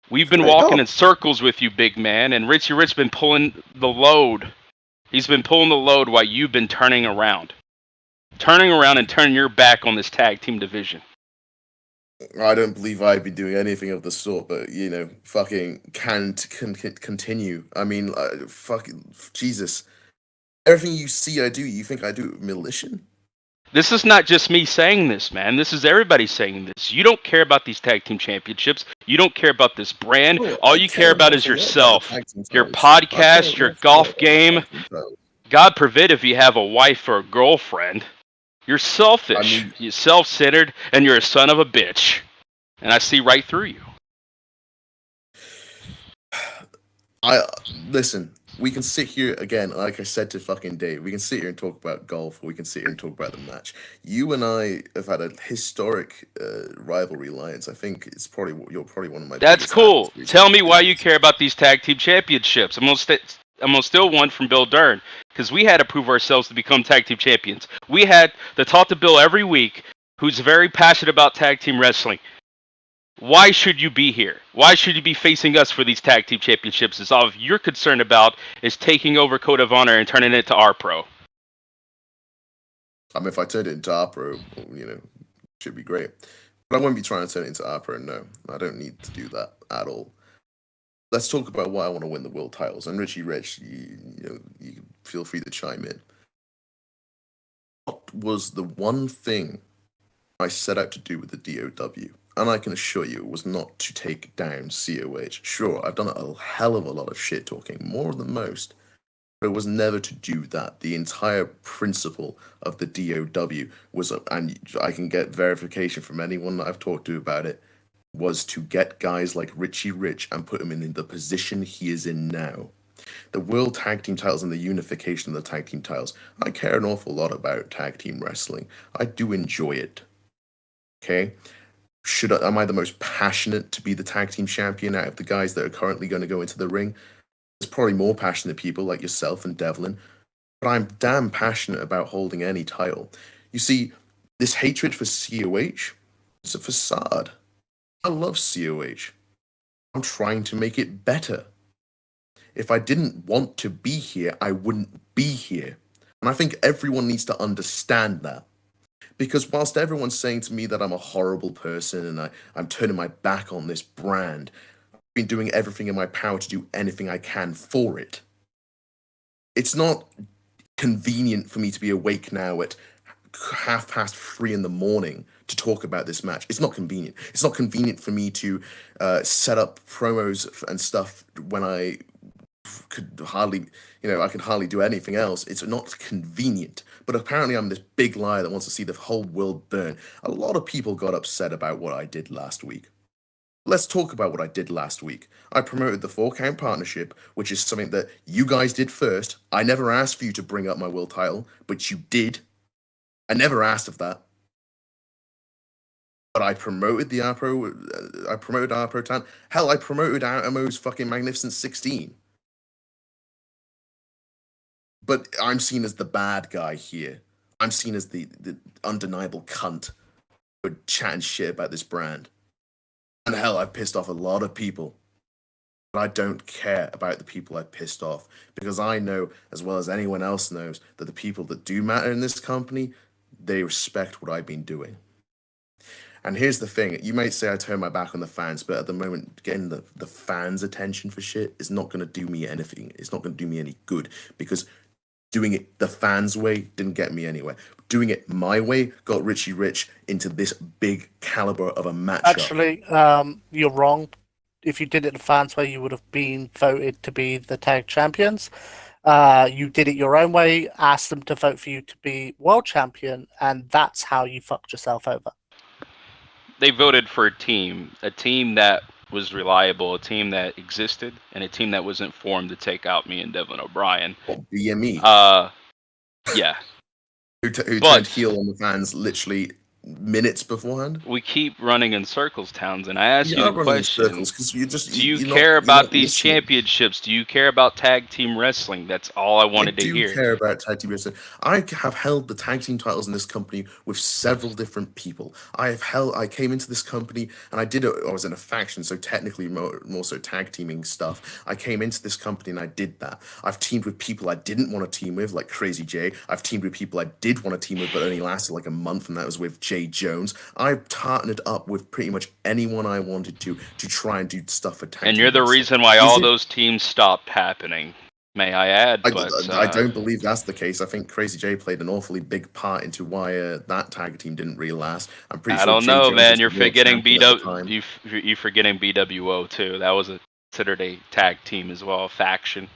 We've been walking in circles with you, big man, and Richie Rich been pulling the load. He's been pulling the load while you've been turning around. Turning around and turning your back on this tag team division. I don't believe I'd be doing anything of the sort, but fucking can continue. I mean, fucking Jesus, everything you see I do, you think I do it with militia? This is not just me saying this, man. This is everybody saying this. You don't care about these tag team championships. You don't care about this brand. All you care about is yourself, your podcast, your golf game. God forbid if you have a wife or a girlfriend. You're selfish. You're self-centered, and you're a son of a bitch. And I see right through you. Listen. We can sit here again, like I said to fucking Dave. We can sit here and talk about golf, or we can sit here and talk about the match. You and I have had a historic rivalry alliance. I think you're probably one of my. That's cool. Tell me why you care about these tag team championships. I'm gonna steal one from Bill Dern, because we had to prove ourselves to become tag team champions. We had to talk to Bill every week, who's very passionate about tag team wrestling. Why should you be here? Why should you be facing us for these tag team championships? Is all you're concerned about is taking over Code of Honor and turning it to our pro. I mean, if I turned it into our pro, you know, should be great. But I won't be trying to turn it into our pro. No, I don't need to do that at all. Let's talk about why I want to win the world titles. And Richie Rich, you feel free to chime in. What was the one thing I set out to do with the DOW? And I can assure you, it was not to take down COH. Sure, I've done a hell of a lot of shit talking, more than most. But it was never to do that. The entire principle of the DOW was, and I can get verification from anyone that I've talked to about it, was to get guys like Richie Rich and put him in the position he is in now. The World Tag Team titles and the unification of the tag team titles. I care an awful lot about tag team wrestling. I do enjoy it. Okay? Am I the most passionate to be the tag team champion out of the guys that are currently going to go into the ring? There's probably more passionate people like yourself and Devlin, but I'm damn passionate about holding any title. You see, this hatred for COH is a facade. I love COH. I'm trying to make it better. If I didn't want to be here, I wouldn't be here. And I think everyone needs to understand that. Because whilst everyone's saying to me that I'm a horrible person and I'm turning my back on this brand, I've been doing everything in my power to do anything I can for it. It's not convenient for me to be awake now at 3:30 in the morning to talk about this match. It's not convenient. It's not convenient for me to set up promos and stuff when I could hardly, I can hardly do anything else. It's not convenient. But apparently I'm this big liar that wants to see the whole world burn. A lot of people got upset about what I did last week. Let's talk about what I did last week. I promoted the 4-count partnership, which is something that you guys did first. I never asked for you to bring up my world title, but you did. I never asked of that. But I promoted the Arpro, I promoted Arpro Town. Hell, I promoted Atomo's fucking Magnificent 16. But I'm seen as the bad guy here. I'm seen as the undeniable cunt for chatting shit about this brand. And hell, I've pissed off a lot of people. But I don't care about the people I pissed off. Because I know, as well as anyone else knows, that the people that do matter in this company, they respect what I've been doing. And here's the thing. You might say I turn my back on the fans, but at the moment, getting the fans' attention for shit is not going to do me anything. It's not going to do me any good. Because doing it the fans' way didn't get me anywhere. Doing it my way got Richie Rich into this big caliber of a matchup. Actually, you're wrong. If you did it the fans' way, you would have been voted to be the tag champions. You did it your own way, asked them to vote for you to be world champion, and that's how you fucked yourself over. They voted for a team that was reliable, a team that existed, and a team that wasn't formed to take out me and Devlin O'Brien. BME. Yeah. Who turned heel on the fans literally minutes beforehand? We keep running in circles, Townsend. I asked you the question. Do you you're care not about these listening. championships? Do you care about tag team wrestling? That's all I wanted to hear. I do care about tag team wrestling. I have held the tag team titles in this company with several different people. I came into this company and I was in a faction, so technically more so tag teaming stuff. I came into this company and I did that. I've teamed with people I didn't want to team with, like Crazy J. I've teamed with people I did want to team with, but only lasted like a month, and that was with Jay Jones. I partnered up with pretty much anyone I wanted to try and do stuff for tag. And you're the reason why all those teams stopped happening. May I add? I don't believe that's the case. I think Crazy J played an awfully big part into why that tag team didn't really last. I'm pretty sure. I don't Jay know, Jones man. was You're the world forgetting champion at the time. you're forgetting BWO too. That was considered a tag team as well, a faction.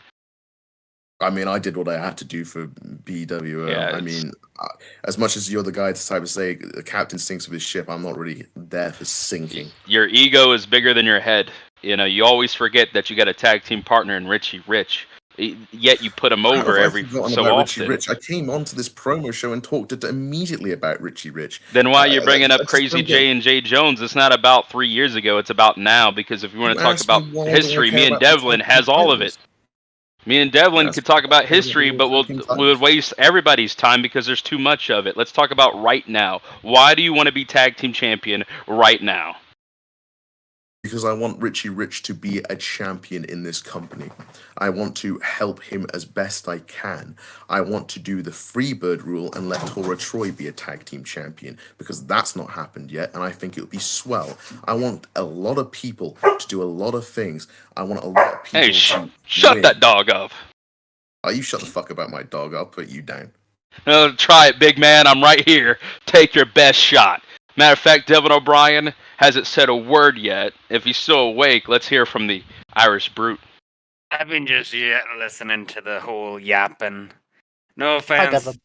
I mean, I did what I had to do for BWO. Yeah, I mean, as much as you're the guy to type of say the captain sinks with his ship, I'm not really there for sinking. Your ego is bigger than your head. You always forget that you got a tag team partner in Richie Rich. Yet you put him over every so often. Rich. I came onto this promo show and talked immediately about Richie Rich. Then why you're bringing up Crazy J and Jay Jones? It's not about 3 years ago. It's about now. Because if you want to talk about history, me and Devlin has all of it. Me and Devlin Yes. could talk about history, but we'll waste everybody's time because there's too much of it. Let's talk about right now. Why do you want to be tag team champion right now? Because I want Richie Rich to be a champion in this company. I want to help him as best I can. I want to do the Freebird rule and let Tora Troy be a tag team champion because that's not happened yet, and I think it would be swell. I want a lot of people to do a lot of things. I want a lot of people Hey, to shut win. that dog up. Oh, you shut the fuck about my dog. I'll put you down. No, try it, big man. I'm right here. Take your best shot. Matter of fact, Devin O'Brien hasn't said a word yet. If he's still awake, let's hear from the Irish Brute. I've been just listening to the whole yapping. No offense.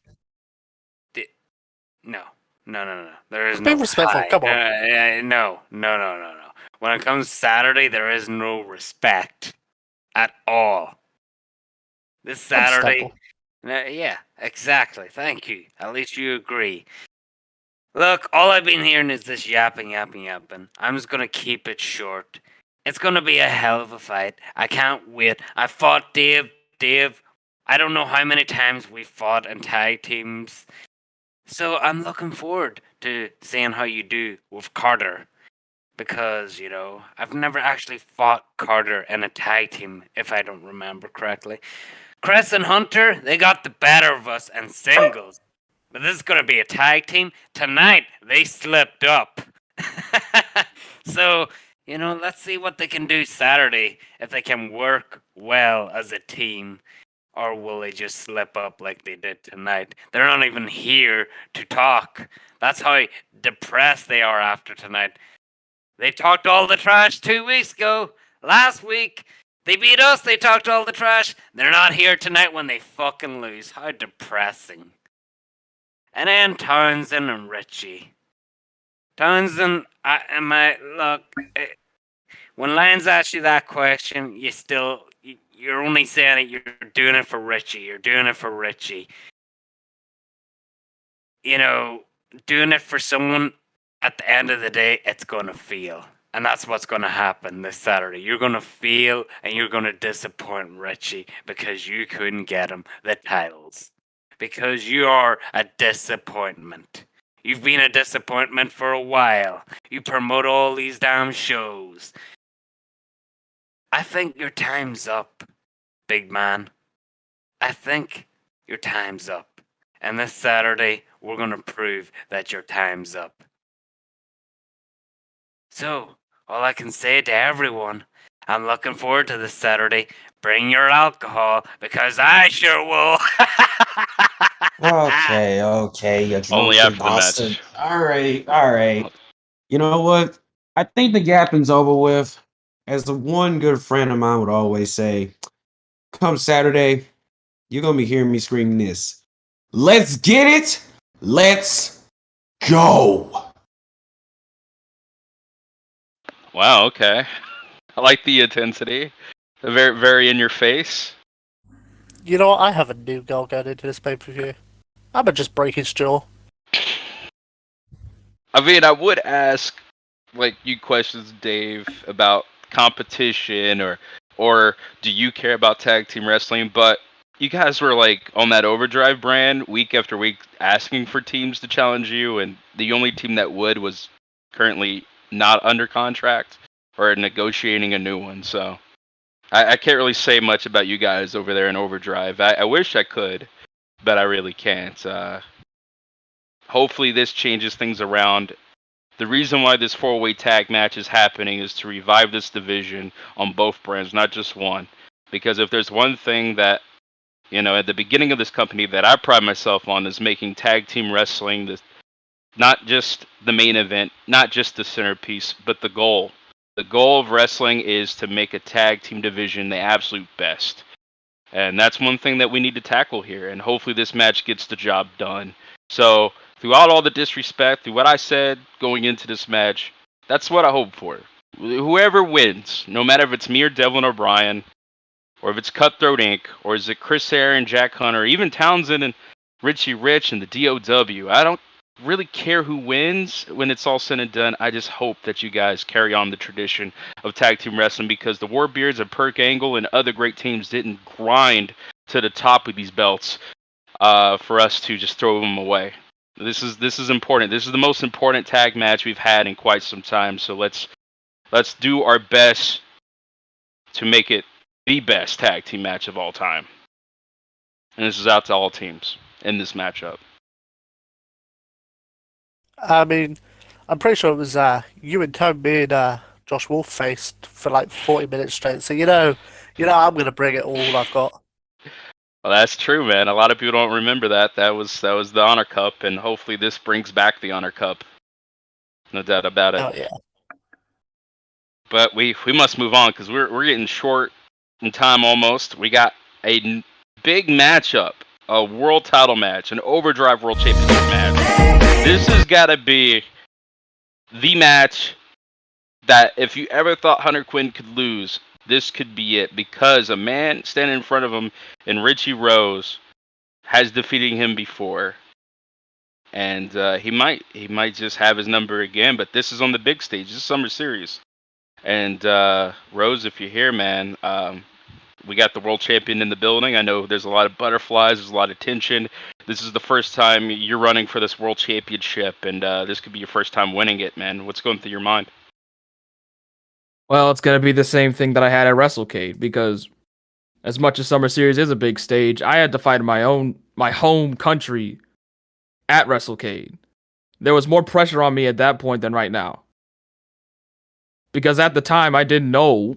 No. There is Be no respectful. hi. Come on. No. When it comes Saturday, there is no respect at all. This Saturday. Yeah, exactly. Thank you. At least you agree. Look, all I've been hearing is this yapping. I'm just gonna keep it short. It's gonna be a hell of a fight. I can't wait. I fought Dave. I don't know how many times we fought in tag teams. So I'm looking forward to seeing how you do with Carter. Because, I've never actually fought Carter in a tag team, if I don't remember correctly. Chris and Hunter, they got the better of us in singles. But this is going to be a tag team. Tonight, they slipped up. So, let's see what they can do Saturday, if they can work well as a team. Or will they just slip up like they did tonight? They're not even here to talk. That's how depressed they are after tonight. They talked all the trash 2 weeks ago. Last week, they beat us. They talked all the trash. They're not here tonight when they fucking lose. How depressing. And then Townsend and Richie. Townsend, when Lions asked you that question, you're only saying it, you're doing it for Richie. You're doing it for Richie. Doing it for someone, at the end of the day, it's going to feel. And that's what's going to happen this Saturday. You're going to feel and you're going to disappoint Richie because you couldn't get him the titles. Because you are a disappointment. You've been a disappointment for a while. You promote all these damn shows. I think your time's up, big man. I think your time's up. And this Saturday, we're going to prove that your time's up. So, all I can say to everyone, I'm looking forward to this Saturday. Bring your alcohol, because I sure will. Okay, you Only drunken after the bastard. match. All right. You know what? I think the yapping's over with. As the one good friend of mine would always say, come Saturday, you're going to be hearing me screaming this. Let's get it. Let's go. Wow, okay. I like the intensity. Very, very in your face. You know what? I have a new goal going into this pay-per-view. I'm gonna just break his jaw. I mean, I would ask, you questions, Dave, about competition or do you care about tag team wrestling? But you guys were on that Overdrive brand week after week asking for teams to challenge you, and the only team that would was currently not under contract or negotiating a new one. So I can't really say much about you guys over there in Overdrive. I wish I could, but I really can't. Hopefully this changes things around. The reason why this 4-way tag match is happening is to revive this division on both brands, not just one. Because if there's one thing that, at the beginning of this company that I pride myself on is making tag team wrestling not just the main event, not just the centerpiece, but the goal. The goal of wrestling is to make a tag team division the absolute best. And that's one thing that we need to tackle here. And hopefully this match gets the job done. So throughout all the disrespect, through what I said going into this match, that's what I hope for. Whoever wins, no matter if it's me or Devlin O'Brien, or if it's Cutthroat Inc., or is it Chris Aaron, Jack Hunter, or even Townsend and Richie Rich and the DOW, I don't really care who wins when it's all said and done. I just hope that you guys carry on the tradition of tag team wrestling, because the Warbeards and Perk Angle and other great teams didn't grind to the top of these belts for us to just throw them away. This is important. This is the most important tag match we've had in quite some time. So let's do our best to make it the best tag team match of all time. And this is out to all teams in this matchup. I mean, I'm pretty sure it was you and Tom, me and Josh Wolf faced for like 40 minutes straight. So I'm gonna bring it all I've got. Well, that's true, man. A lot of people don't remember that. That was the Honor Cup, and hopefully this brings back the Honor Cup. No doubt about it. Oh yeah. But we must move on, because we're getting short in time almost. We got a big matchup, a world title match, an Overdrive World Championship match. This has got to be the match that if you ever thought Hunter Quinn could lose, this could be it, because a man standing in front of him in Richie Rose has defeated him before, and he might just have his number again. But this is on the big stage. This is Summer Series, and Rose, if you're here, man, we got the world champion in the building. I know there's a lot of butterflies, there's a lot of tension. This is the first time you're running for this world championship, and this could be your first time winning it, man. What's going through your mind? Well, it's going to be the same thing that I had at WrestleCade, because as much as Summer Series is a big stage, I had to fight in my home country at WrestleCade. There was more pressure on me at that point than right now. Because at the time, I didn't know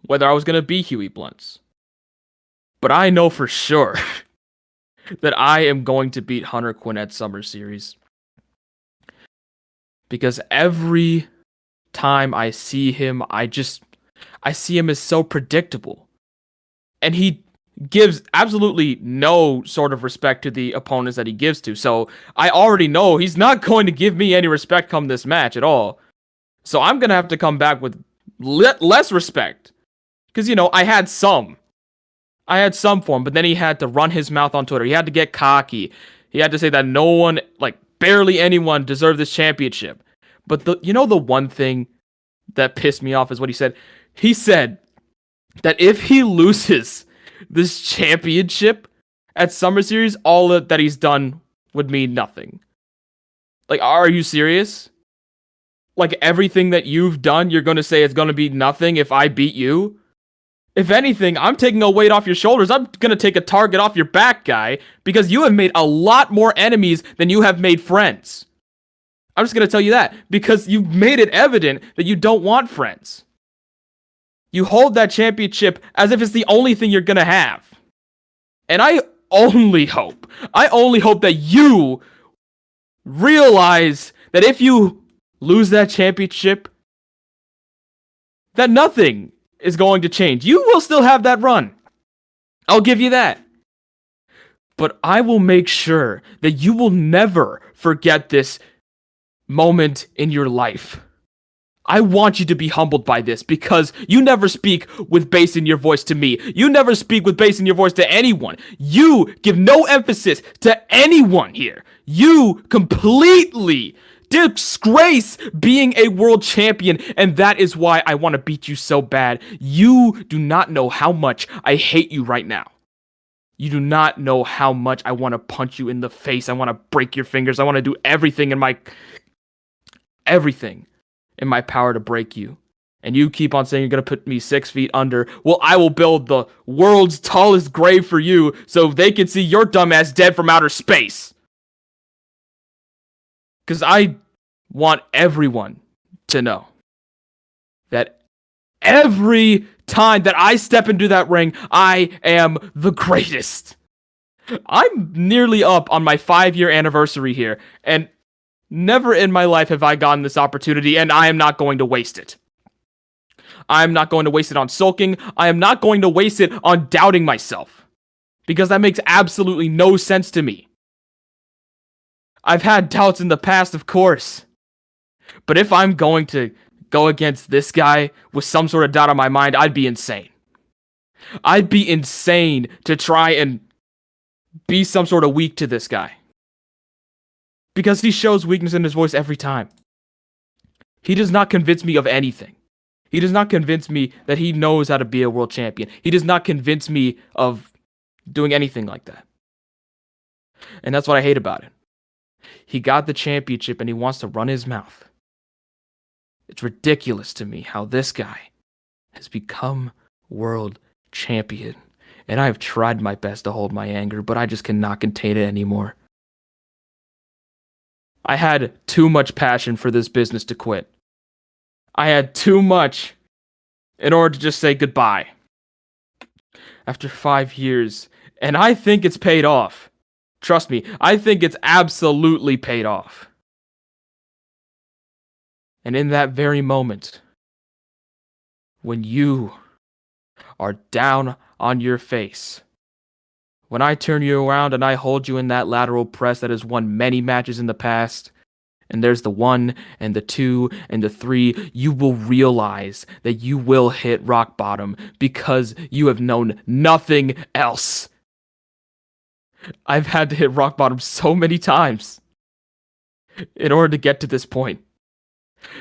whether I was going to be Huey Blunts. But I know for sure that I am going to beat Hunter Quinn at Summer Series. Because every time I see him, I see him as so predictable. And he gives absolutely no sort of respect to the opponents that he gives to. So I already know he's not going to give me any respect come this match at all. So I'm going to have to come back with less respect. Because, I had some. I had some for him, but then he had to run his mouth on Twitter. He had to get cocky. He had to say that no one, barely anyone deserved this championship. But the one thing that pissed me off is what he said. He said that if he loses this championship at Summer Series, all that he's done would mean nothing. Are you serious? Everything that you've done, you're going to say it's going to be nothing if I beat you? If anything, I'm taking a weight off your shoulders. I'm going to take a target off your back, guy, because you have made a lot more enemies than you have made friends. I'm just going to tell you that, because you've made it evident that you don't want friends. You hold that championship as if it's the only thing you're going to have. And I only hope that you realize that if you lose that championship, that nothing is going to change. You will still have that run. I'll give you that. But I will make sure that you will never forget this moment in your life. I want you to be humbled by this, because you never speak with bass in your voice to me. You never speak with bass in your voice to anyone. You give no emphasis to anyone here. You completely disgrace being a world champion, and that is why I want to beat you so bad. You do not know how much I hate you right now. You do not know how much I want to punch you in the face. I want to break your fingers. I want to do everything in my power to break you. And you keep on saying you're going to put me 6 feet under. Well, I will build the world's tallest grave for you so they can see your dumbass dead from outer space. Because I want everyone to know that every time that I step into that ring, I am the greatest. I'm nearly up on my 5-year anniversary here, and never in my life have I gotten this opportunity, and I am not going to waste it. I'm not going to waste it on sulking. I am not going to waste it on doubting myself, because that makes absolutely no sense to me. I've had doubts in the past, of course. But if I'm going to go against this guy with some sort of doubt on my mind, I'd be insane. I'd be insane to try and be some sort of weak to this guy. because he shows weakness in his voice every time. He does not convince me of anything. He does not convince me that he knows how to be a world champion. He does not convince me of doing anything like that. And that's what I hate about it. He got the championship and he wants to run his mouth. It's ridiculous to me how this guy has become world champion. And I've tried my best to hold my anger, but I just cannot contain it anymore. I had too much passion for this business to quit. I had too much in order to just say goodbye. After 5 years, and I think it's paid off. Trust me, I think it's absolutely paid off. And in that very moment, when you are down on your face, when I turn you around and I hold you in that lateral press that has won many matches in the past, and there's the 1 and the 2 and the 3, you will realize that you will hit rock bottom because you have known nothing else. I've had to hit rock bottom so many times in order to get to this point.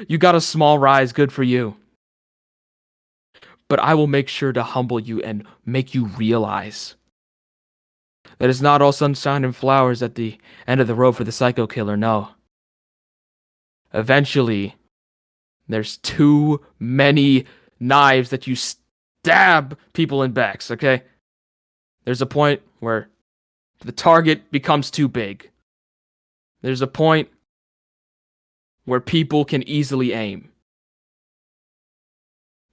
You got a small rise, good for you. But I will make sure to humble you and make you realize that it's not all sunshine and flowers at the end of the road for the psycho killer, no. Eventually, there's too many knives that you stab people in backs, okay? There's a point where the target becomes too big. There's a point where people can easily aim.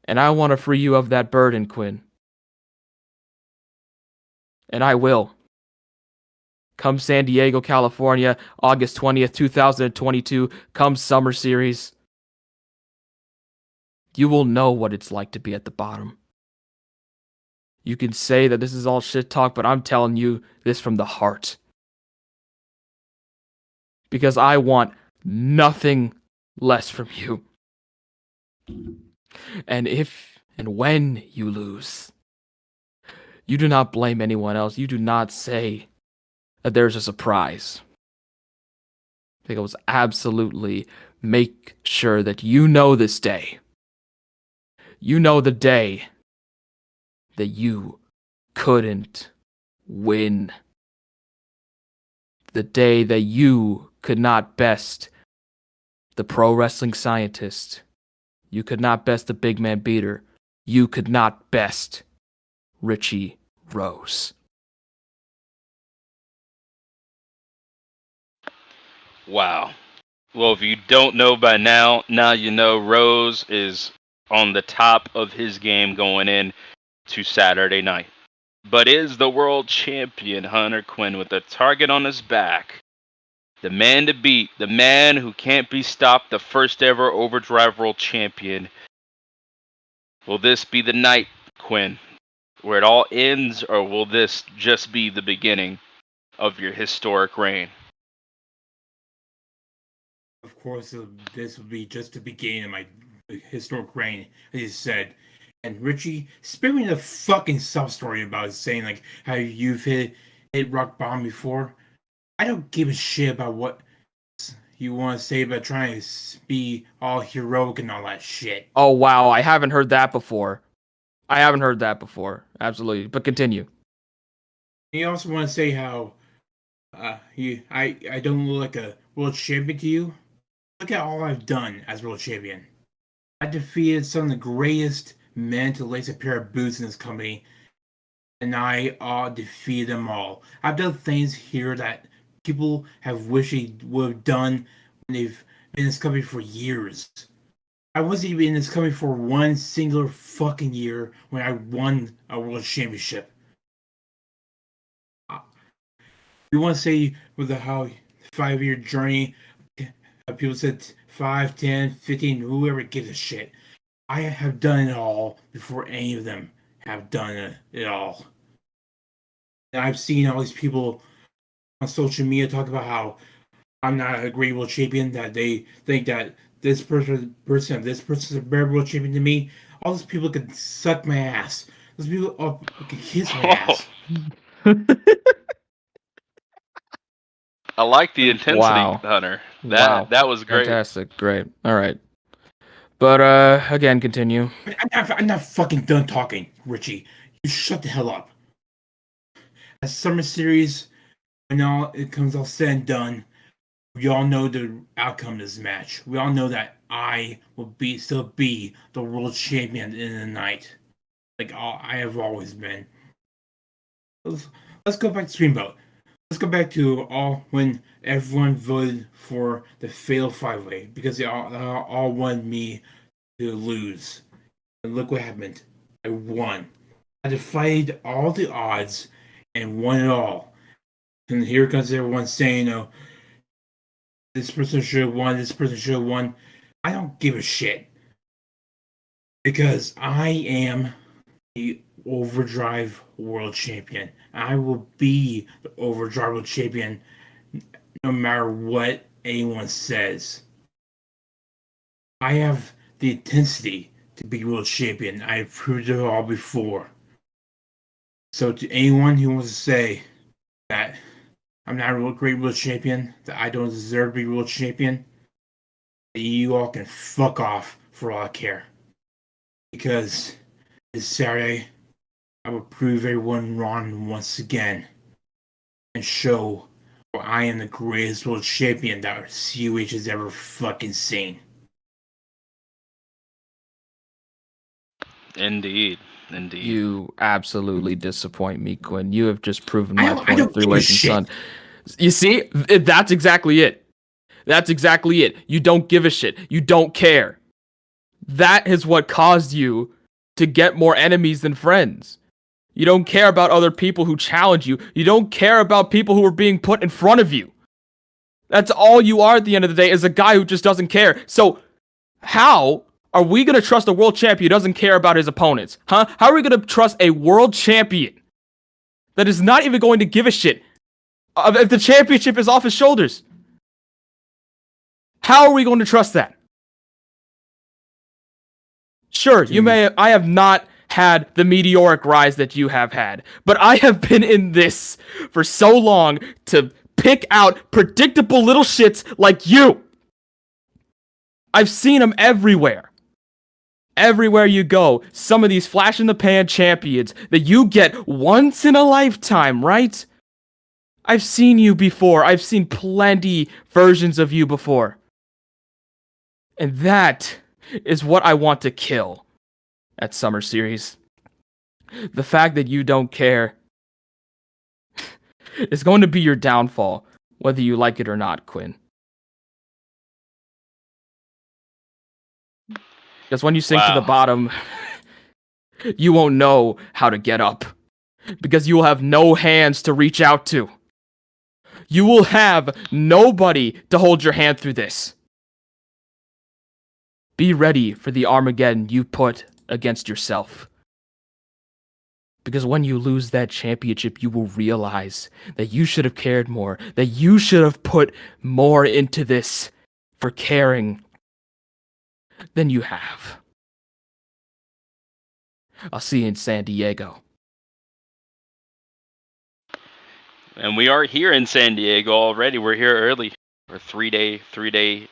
And I want to free you of that burden, Quinn. And I will. Come San Diego, California, August 20th, 2022, come Summer Series. You will know what it's like to be at the bottom. You can say that this is all shit talk, but I'm telling you this from the heart. Because I want nothing less from you. And if and when you lose, you do not blame anyone else. You do not say that there's a surprise. Because absolutely make sure that you know this day. You know the day that you couldn't win. The day that you could not best the pro wrestling scientist. You could not best the big man beater. You could not best Richie Rose. Wow. Well, if you don't know by now, now you know Rose is on the top of his game going in to Saturday night. But is the world champion Hunter Quinn with a target on his back, the man to beat, the man who can't be stopped, the first ever Overdrive World Champion? Will this be the night, Quinn, where it all ends, or will this just be the beginning of your historic reign? Of course, this will be just the beginning of my historic reign, as you said. And Richie, spare me the fucking sub story about saying like how you've hit rock bottom before. I don't give a shit about what you want to say about trying to be all heroic and all that shit. Oh wow, I haven't heard that before. Absolutely, but continue. You also want to say how I don't look like a world champion to you. Look at all I've done as world champion. I defeated some of the greatest men to lace a pair of boots in this company, and I defeated them all. I've done things here that people have wished they would have done when they've been in this company for years. I wasn't even in this company for one singular fucking year when I won a world championship. You want to say with the how 5-year journey, people said 5, 10, 15, whoever gives a shit. I have done it all before any of them have done it all. And I've seen all these people on social media talk about how I'm not a great world champion, that they think that this person's a better world champion than me. All those people could suck my ass. Those people could kiss my ass. I like the intensity, Wow. Hunter. Wow. That was great. Fantastic. Great. All right. But again, continue. I'm not fucking done talking, Richie. You shut the hell up. At Summer Series, when all it comes all said and done, we all know the outcome of this match. We all know that I will still be the world champion in the night, like I have always been. Let's go back to Streamboat. Let's go back to when everyone voted for the fatal five-way because they all wanted me to lose. And look what happened. I won. I defied all the odds and won it all. And here comes everyone saying, "Oh, this person should have won. This person should have won." I don't give a shit because I am the Overdrive World Champion. I will be the Overdrive World Champion no matter what anyone says. I have the intensity to be World Champion. I have proved it all before. So to anyone who wants to say that I'm not a great World Champion, that I don't deserve to be World Champion, you all can fuck off for all I care. Because this Saturday, I will prove everyone wrong once again and show where I am the greatest world champion that COH has ever fucking seen. Indeed. You absolutely disappoint me, Quinn. You have just proven my point through Lake and Sun. You see, that's exactly it. That's exactly it. You don't give a shit. You don't care. That is what caused you to get more enemies than friends. You don't care about other people who challenge you. You don't care about people who are being put in front of you. That's all you are at the end of the day, is a guy who just doesn't care. So, how are we going to trust a world champion who doesn't care about his opponents? Huh? How are we going to trust a world champion that is not even going to give a shit if the championship is off his shoulders? How are we going to trust that? Sure, I have not had the meteoric rise that you have had, but I have been in this for so long to pick out predictable little shits like you. I've seen them everywhere. Everywhere you go, some of these flash in the pan champions that you get once in a lifetime, right? I've seen you before. I've seen plenty versions of you before. And that is what I want to kill at Summer Series. The fact that you don't care is going to be your downfall, whether you like it or not, Quinn. Because when you sink to the bottom, you won't know how to get up. Because you will have no hands to reach out to. You will have nobody to hold your hand through this. Be ready for the Armageddon you put against yourself. Because when you lose that championship, you will realize that you should have cared more, that you should have put more into this for caring than you have. I'll see you in San Diego. And we are here in San Diego already. We're here early. We're three-day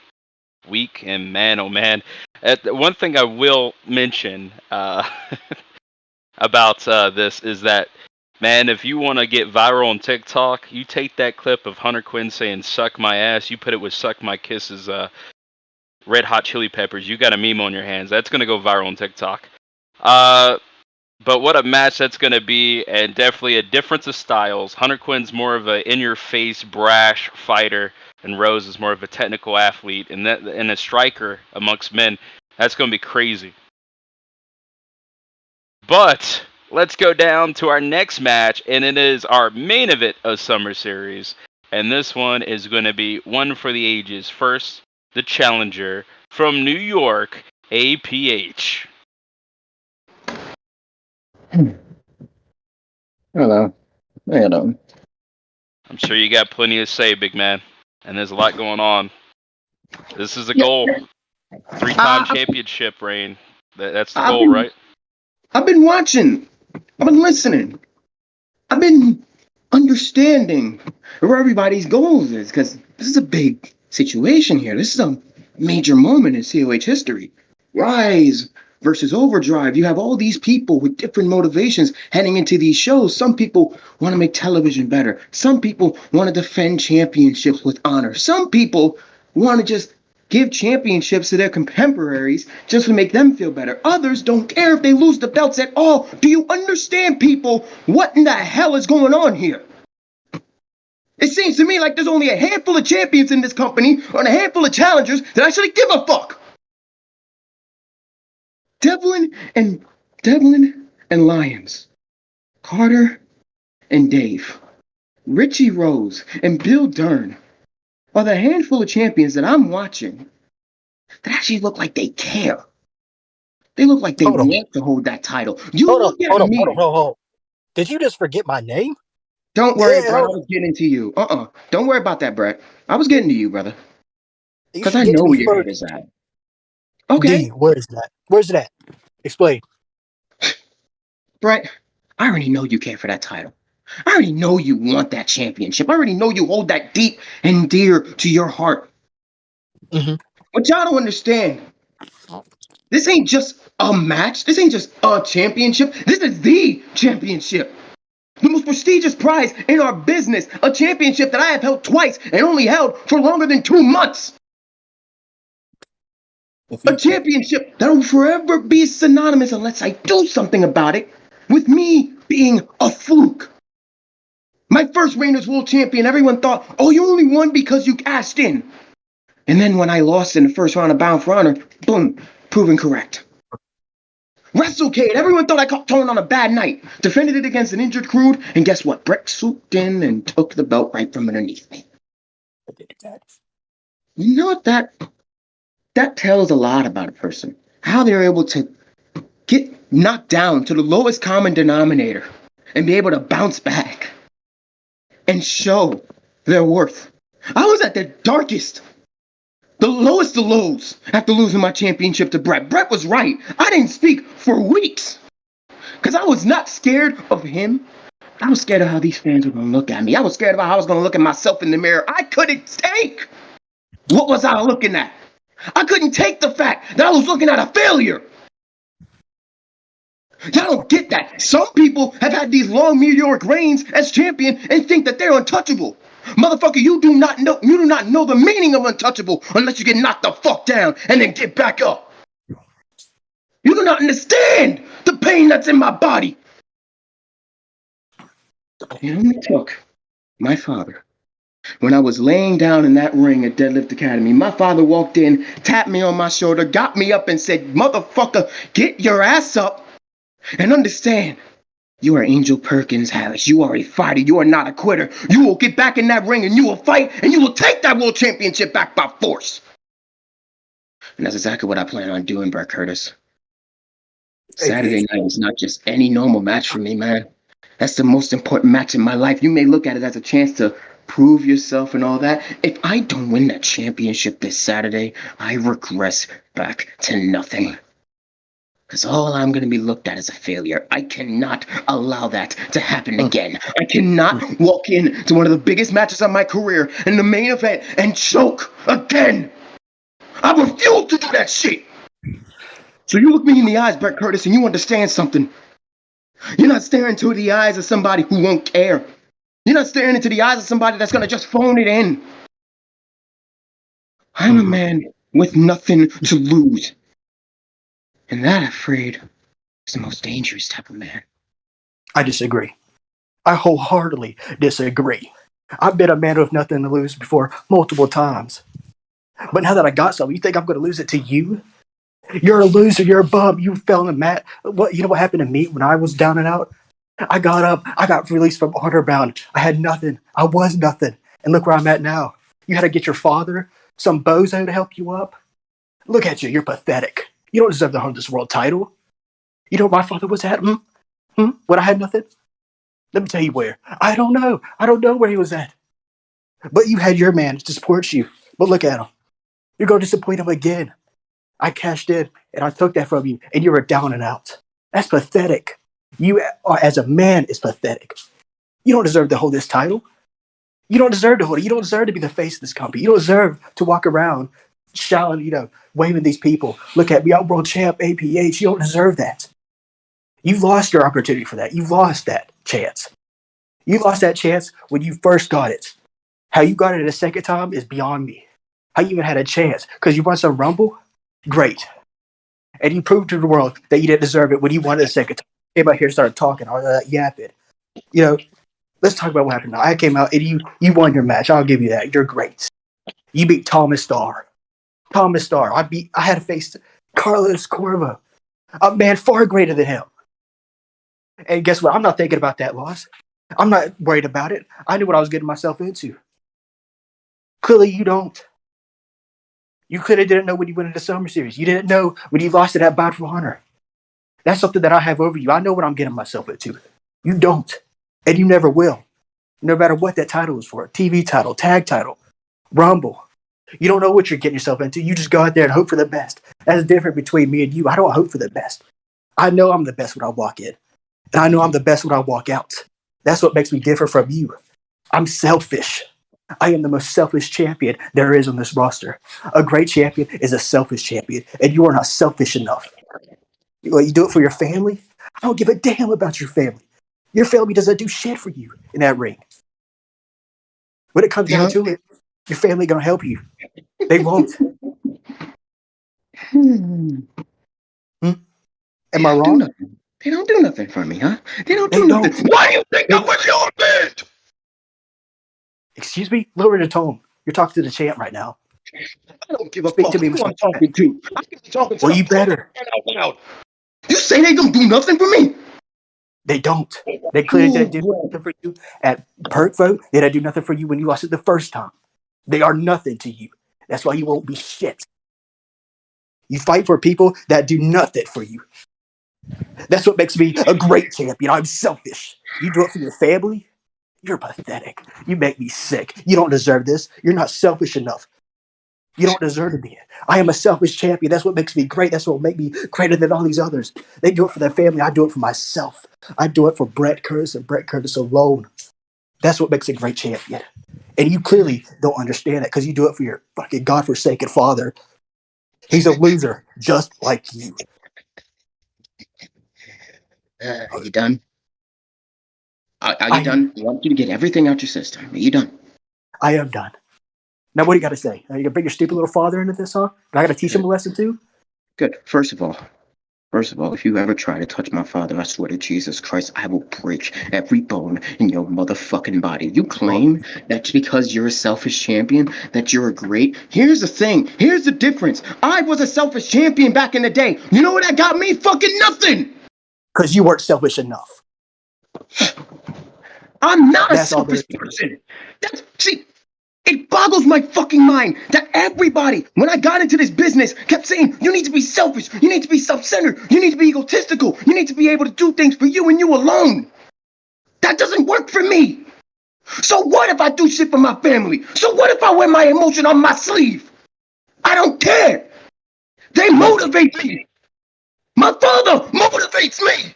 week, and man, oh man. One thing I will mention about this is that, man, if you want to get viral on TikTok, you take that clip of Hunter Quinn saying "suck my ass," you put it with "suck my kisses," Red Hot Chili Peppers. You got a meme on your hands. That's gonna go viral on TikTok. But what a match that's going to be, and definitely a difference of styles. Hunter Quinn's more of a in-your-face, brash fighter, and Rose is more of a technical athlete, and a striker amongst men. That's going to be crazy. But let's go down to our next match, and it is our main event of Summer Series. And this one is going to be one for the ages. First, the challenger from New York, APH. Hello. I'm sure you got plenty to say, big man. And there's a lot going on. This is the goal. 3-time championship reign. That's the goal, right? I've been watching. I've been listening. I've been understanding where everybody's goals is, because this is a big situation here. This is a major moment in COH history. Rise versus Overdrive. You have all these people with different motivations heading into these shows. Some people want to make television better. Some people want to defend championships with honor. Some people want to just give championships to their contemporaries just to make them feel better. Others don't care if they lose the belts at all. Do you understand, people, what in the hell is going on here? It seems to me like there's only a handful of champions in this company and a handful of challengers that actually give a fuck. Devlin and Lyons, Carter and Dave, Richie Rose and Bill Dern are the handful of champions that I'm watching that actually look like they care. They look like they want to hold that title. Hold on. Did you just forget my name? Don't worry, Brett. I was getting to you. Don't worry about that, Brett. I was getting to you, brother. Because I know where your head is at. Okay. D, where is that? Where's it at? Explain. Brett, I already know you care for that title. I already know you want that championship. I already know you hold that deep and dear to your heart. Mm-hmm. But y'all don't understand. This ain't just a match. This ain't just a championship. This is the championship. The most prestigious prize in our business. A championship that I have held twice and only held for longer than 2 months. A championship that will forever be synonymous, unless I do something about it, with me being a fluke. My first reign as world champion, everyone thought, oh, you only won because you cashed in. And then when I lost in the first round of Bound for Honor, boom, proven correct. WrestleCade, everyone thought I caught Tone on a bad night. Defended it against an injured Crude, and guess what? Brett swooped in and took the belt right from underneath me. You know what? That tells a lot about a person. How they're able to get knocked down to the lowest common denominator and be able to bounce back and show their worth. I was at the darkest, the lowest of lows after losing my championship to Brett. Brett was right. I didn't speak for weeks because I was not scared of him. I was scared of how these fans were going to look at me. I was scared about how I was going to look at myself in the mirror. I couldn't take. What was I looking at? I couldn't take the fact that I was looking at a failure. Y'all don't get that. Some people have had these long meteoric reigns as champion and think that they're untouchable. Motherfucker, you do not know the meaning of untouchable unless you get knocked the fuck down and then get back up. You do not understand the pain that's in my body. It only took my father. When I was laying down in that ring at Deadlift Academy, my father walked in, tapped me on my shoulder, got me up and said, motherfucker, get your ass up and understand. You are Angel Perkins, Harris. You are a fighter. You are not a quitter. You will get back in that ring and you will fight and you will take that world championship back by force. And that's exactly what I plan on doing, Brett Curtis. Saturday night is not just any normal match for me, man. That's the most important match in my life. You may look at it as a chance to prove yourself and all that. If I don't win that championship this Saturday, I regress back to nothing. Because all I'm going to be looked at as a failure. I cannot allow that to happen again. I cannot walk in to one of the biggest matches of my career in the main event and choke again. I refuse to do that shit. So you look me in the eyes, Brett Curtis, and you understand something. You're not staring into the eyes of somebody who won't care. You're not staring into the eyes of somebody that's going to just phone it in. I'm a man with nothing to lose. And that, I'm afraid, is the most dangerous type of man. I disagree. I wholeheartedly disagree. I've been a man with nothing to lose before multiple times. But now that I got something, you think I'm going to lose it to you? You're a loser. You're a bum. You fell in the mat. You know what happened to me when I was down and out? I got up. I got released from Honor Bound. I had nothing. I was nothing. And look where I'm at now. You had to get your father, some bozo, to help you up. Look at you. You're pathetic. You don't deserve to hold this world title. You know where my father was at? When I had nothing? Let me tell you where. I don't know. I don't know where he was at. But you had your man to support you. But look at him. You're going to disappoint him again. I cashed in, and I took that from you, and you were down and out. That's pathetic. You, as a man, is pathetic. You don't deserve to hold this title. You don't deserve to hold it. You don't deserve to be the face of this company. You don't deserve to walk around shouting, waving these people. Look at me, I'm world champ, APH. You don't deserve that. You've lost your opportunity for that. You've lost that chance. You lost that chance when you first got it. How you got it a second time is beyond me. How you even had a chance. Because you won some Rumble? Great. And you proved to the world that you didn't deserve it when you won it a second time. Came out here and started talking, all that yapping. Let's talk about what happened now. I came out and you won your match. I'll give you that. You're great. You beat Thomas Starr. I had to face Carlos Corvo, a man far greater than him. And guess what? I'm not thinking about that loss. I'm not worried about it. I knew what I was getting myself into. Clearly, you don't. You clearly didn't know when you went into the Summer Series. You didn't know when you lost to that bout for Hunter. That's something that I have over you. I know what I'm getting myself into. You don't. And you never will. No matter what that title is for. TV title, tag title, Rumble. You don't know what you're getting yourself into. You just go out there and hope for the best. That's different between me and you. I don't hope for the best. I know I'm the best when I walk in. And I know I'm the best when I walk out. That's what makes me different from you. I'm selfish. I am the most selfish champion there is on this roster. A great champion is a selfish champion, and you are not selfish enough. You do it for your family? I don't give a damn about your family. Your family doesn't do shit for you in that ring. When it comes down to it, your family gonna help you. They won't. Hmm? Am I wrong? They don't do nothing for me, huh? They don't do nothing. Why do you think I was your bitch? Excuse me? Lower the tone. You're talking to the champ right now. I don't give a Speak fuck to me. who I'm talking to. I'm talking to Well, the you better. out loud. You say they don't do nothing for me? They don't. They clearly didn't do nothing for you at Perk Vote. They didn't do nothing for you when you lost it the first time. They are nothing to you. That's why you won't be shit. You fight for people that do nothing for you. That's what makes me a great champion. I'm selfish. You do it for your family? You're pathetic. You make me sick. You don't deserve this. You're not selfish enough. You don't deserve to be it. I am a selfish champion. That's what makes me great. That's what will make me greater than all these others. They do it for their family. I do it for myself. I do it for Brett Curtis and Brett Curtis alone. That's what makes a great champion. And you clearly don't understand that because you do it for your fucking godforsaken father. He's a loser just like you. Are you done? Are you done? I want you to get everything out your system. Are you done? I am done. Now, what do you got to say? You gonna bring your stupid little father into this, huh? Do I got to teach him a lesson too? Good. First of all, if you ever try to touch my father, I swear to Jesus Christ, I will break every bone in your motherfucking body. You claim that because you're a selfish champion, that you're great. Here's the thing. Here's the difference. I was a selfish champion back in the day. You know what that got me? Fucking nothing. Because you weren't selfish enough. I'm not a selfish person. See, it boggles my fucking mind that everybody, when I got into this business, kept saying, you need to be selfish, you need to be self-centered, you need to be egotistical, you need to be able to do things for you and you alone. That doesn't work for me. So what if I do shit for my family? So what if I wear my emotion on my sleeve? I don't care. They motivate me. My father motivates me.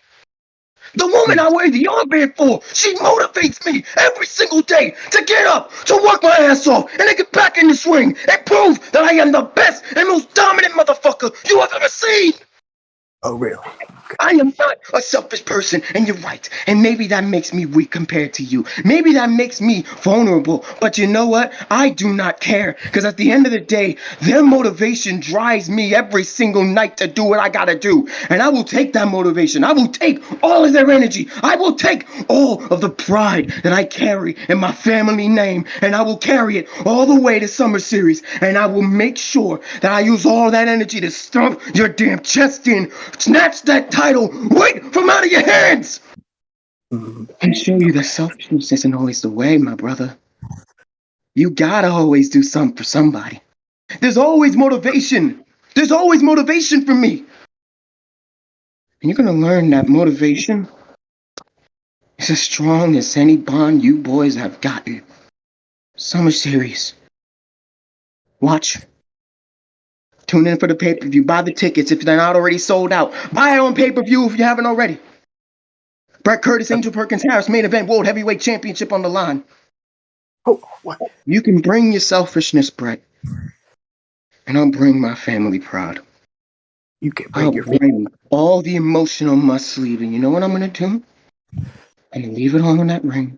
The woman I wear the armband for, she motivates me every single day to get up, to work my ass off, and to get back in this ring and prove that I am the best and most dominant motherfucker you have ever seen. Oh, really? I am not a selfish person, and you're right. And maybe that makes me weak compared to you. Maybe that makes me vulnerable. But you know what? I do not care. Because at the end of the day, their motivation drives me every single night to do what I gotta do. And I will take that motivation. I will take all of their energy. I will take all of the pride that I carry in my family name. And I will carry it all the way to Summer Series. And I will make sure that I use all that energy to stomp your damn chest in. Snatch that title right from out of your hands and show you that selfishness isn't always the way, my brother. You gotta always do something for somebody. There's always motivation. There's always motivation for me. And you're gonna learn that motivation is as strong as any bond you boys have gotten. Summer Series. Watch. Tune in for the pay-per-view. Buy the tickets if they're not already sold out. Buy it on pay-per-view if you haven't already. Brett Curtis, Angel Perkins Harris, main event, World Heavyweight Championship on the line. Oh, what? You can bring your selfishness, Brett, and I'll bring my family pride. You can bring I'll your bring all the emotion on my sleeve, and you know what I'm gonna do? I'm gonna leave it all in that ring.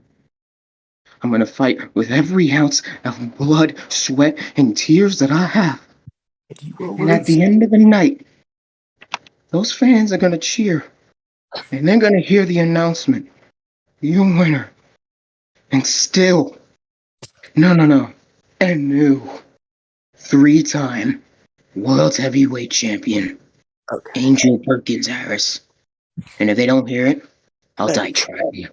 I'm gonna fight with every ounce of blood, sweat, and tears that I have. And at the end of the night, those fans are gonna cheer, and they're gonna hear the announcement. You winner. And still, no, a new 3-time World Heavyweight Champion, Angel Perkins Harris. And if they don't hear it, I'll die trying.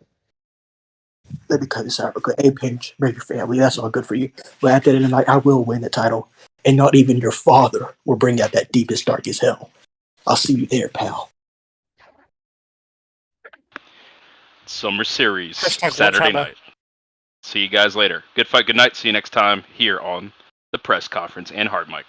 Let me cut this out real quick. Hey, Paige, bring your family. That's all good for you. But at the end of the night, I will win the title. And not even your father will bring out that deepest, darkest hell. I'll see you there, pal. Summer Series, Hashtag Saturday watch out, night. See you guys later. Good fight, good night. See you next time here on the press conference and Hard Mic.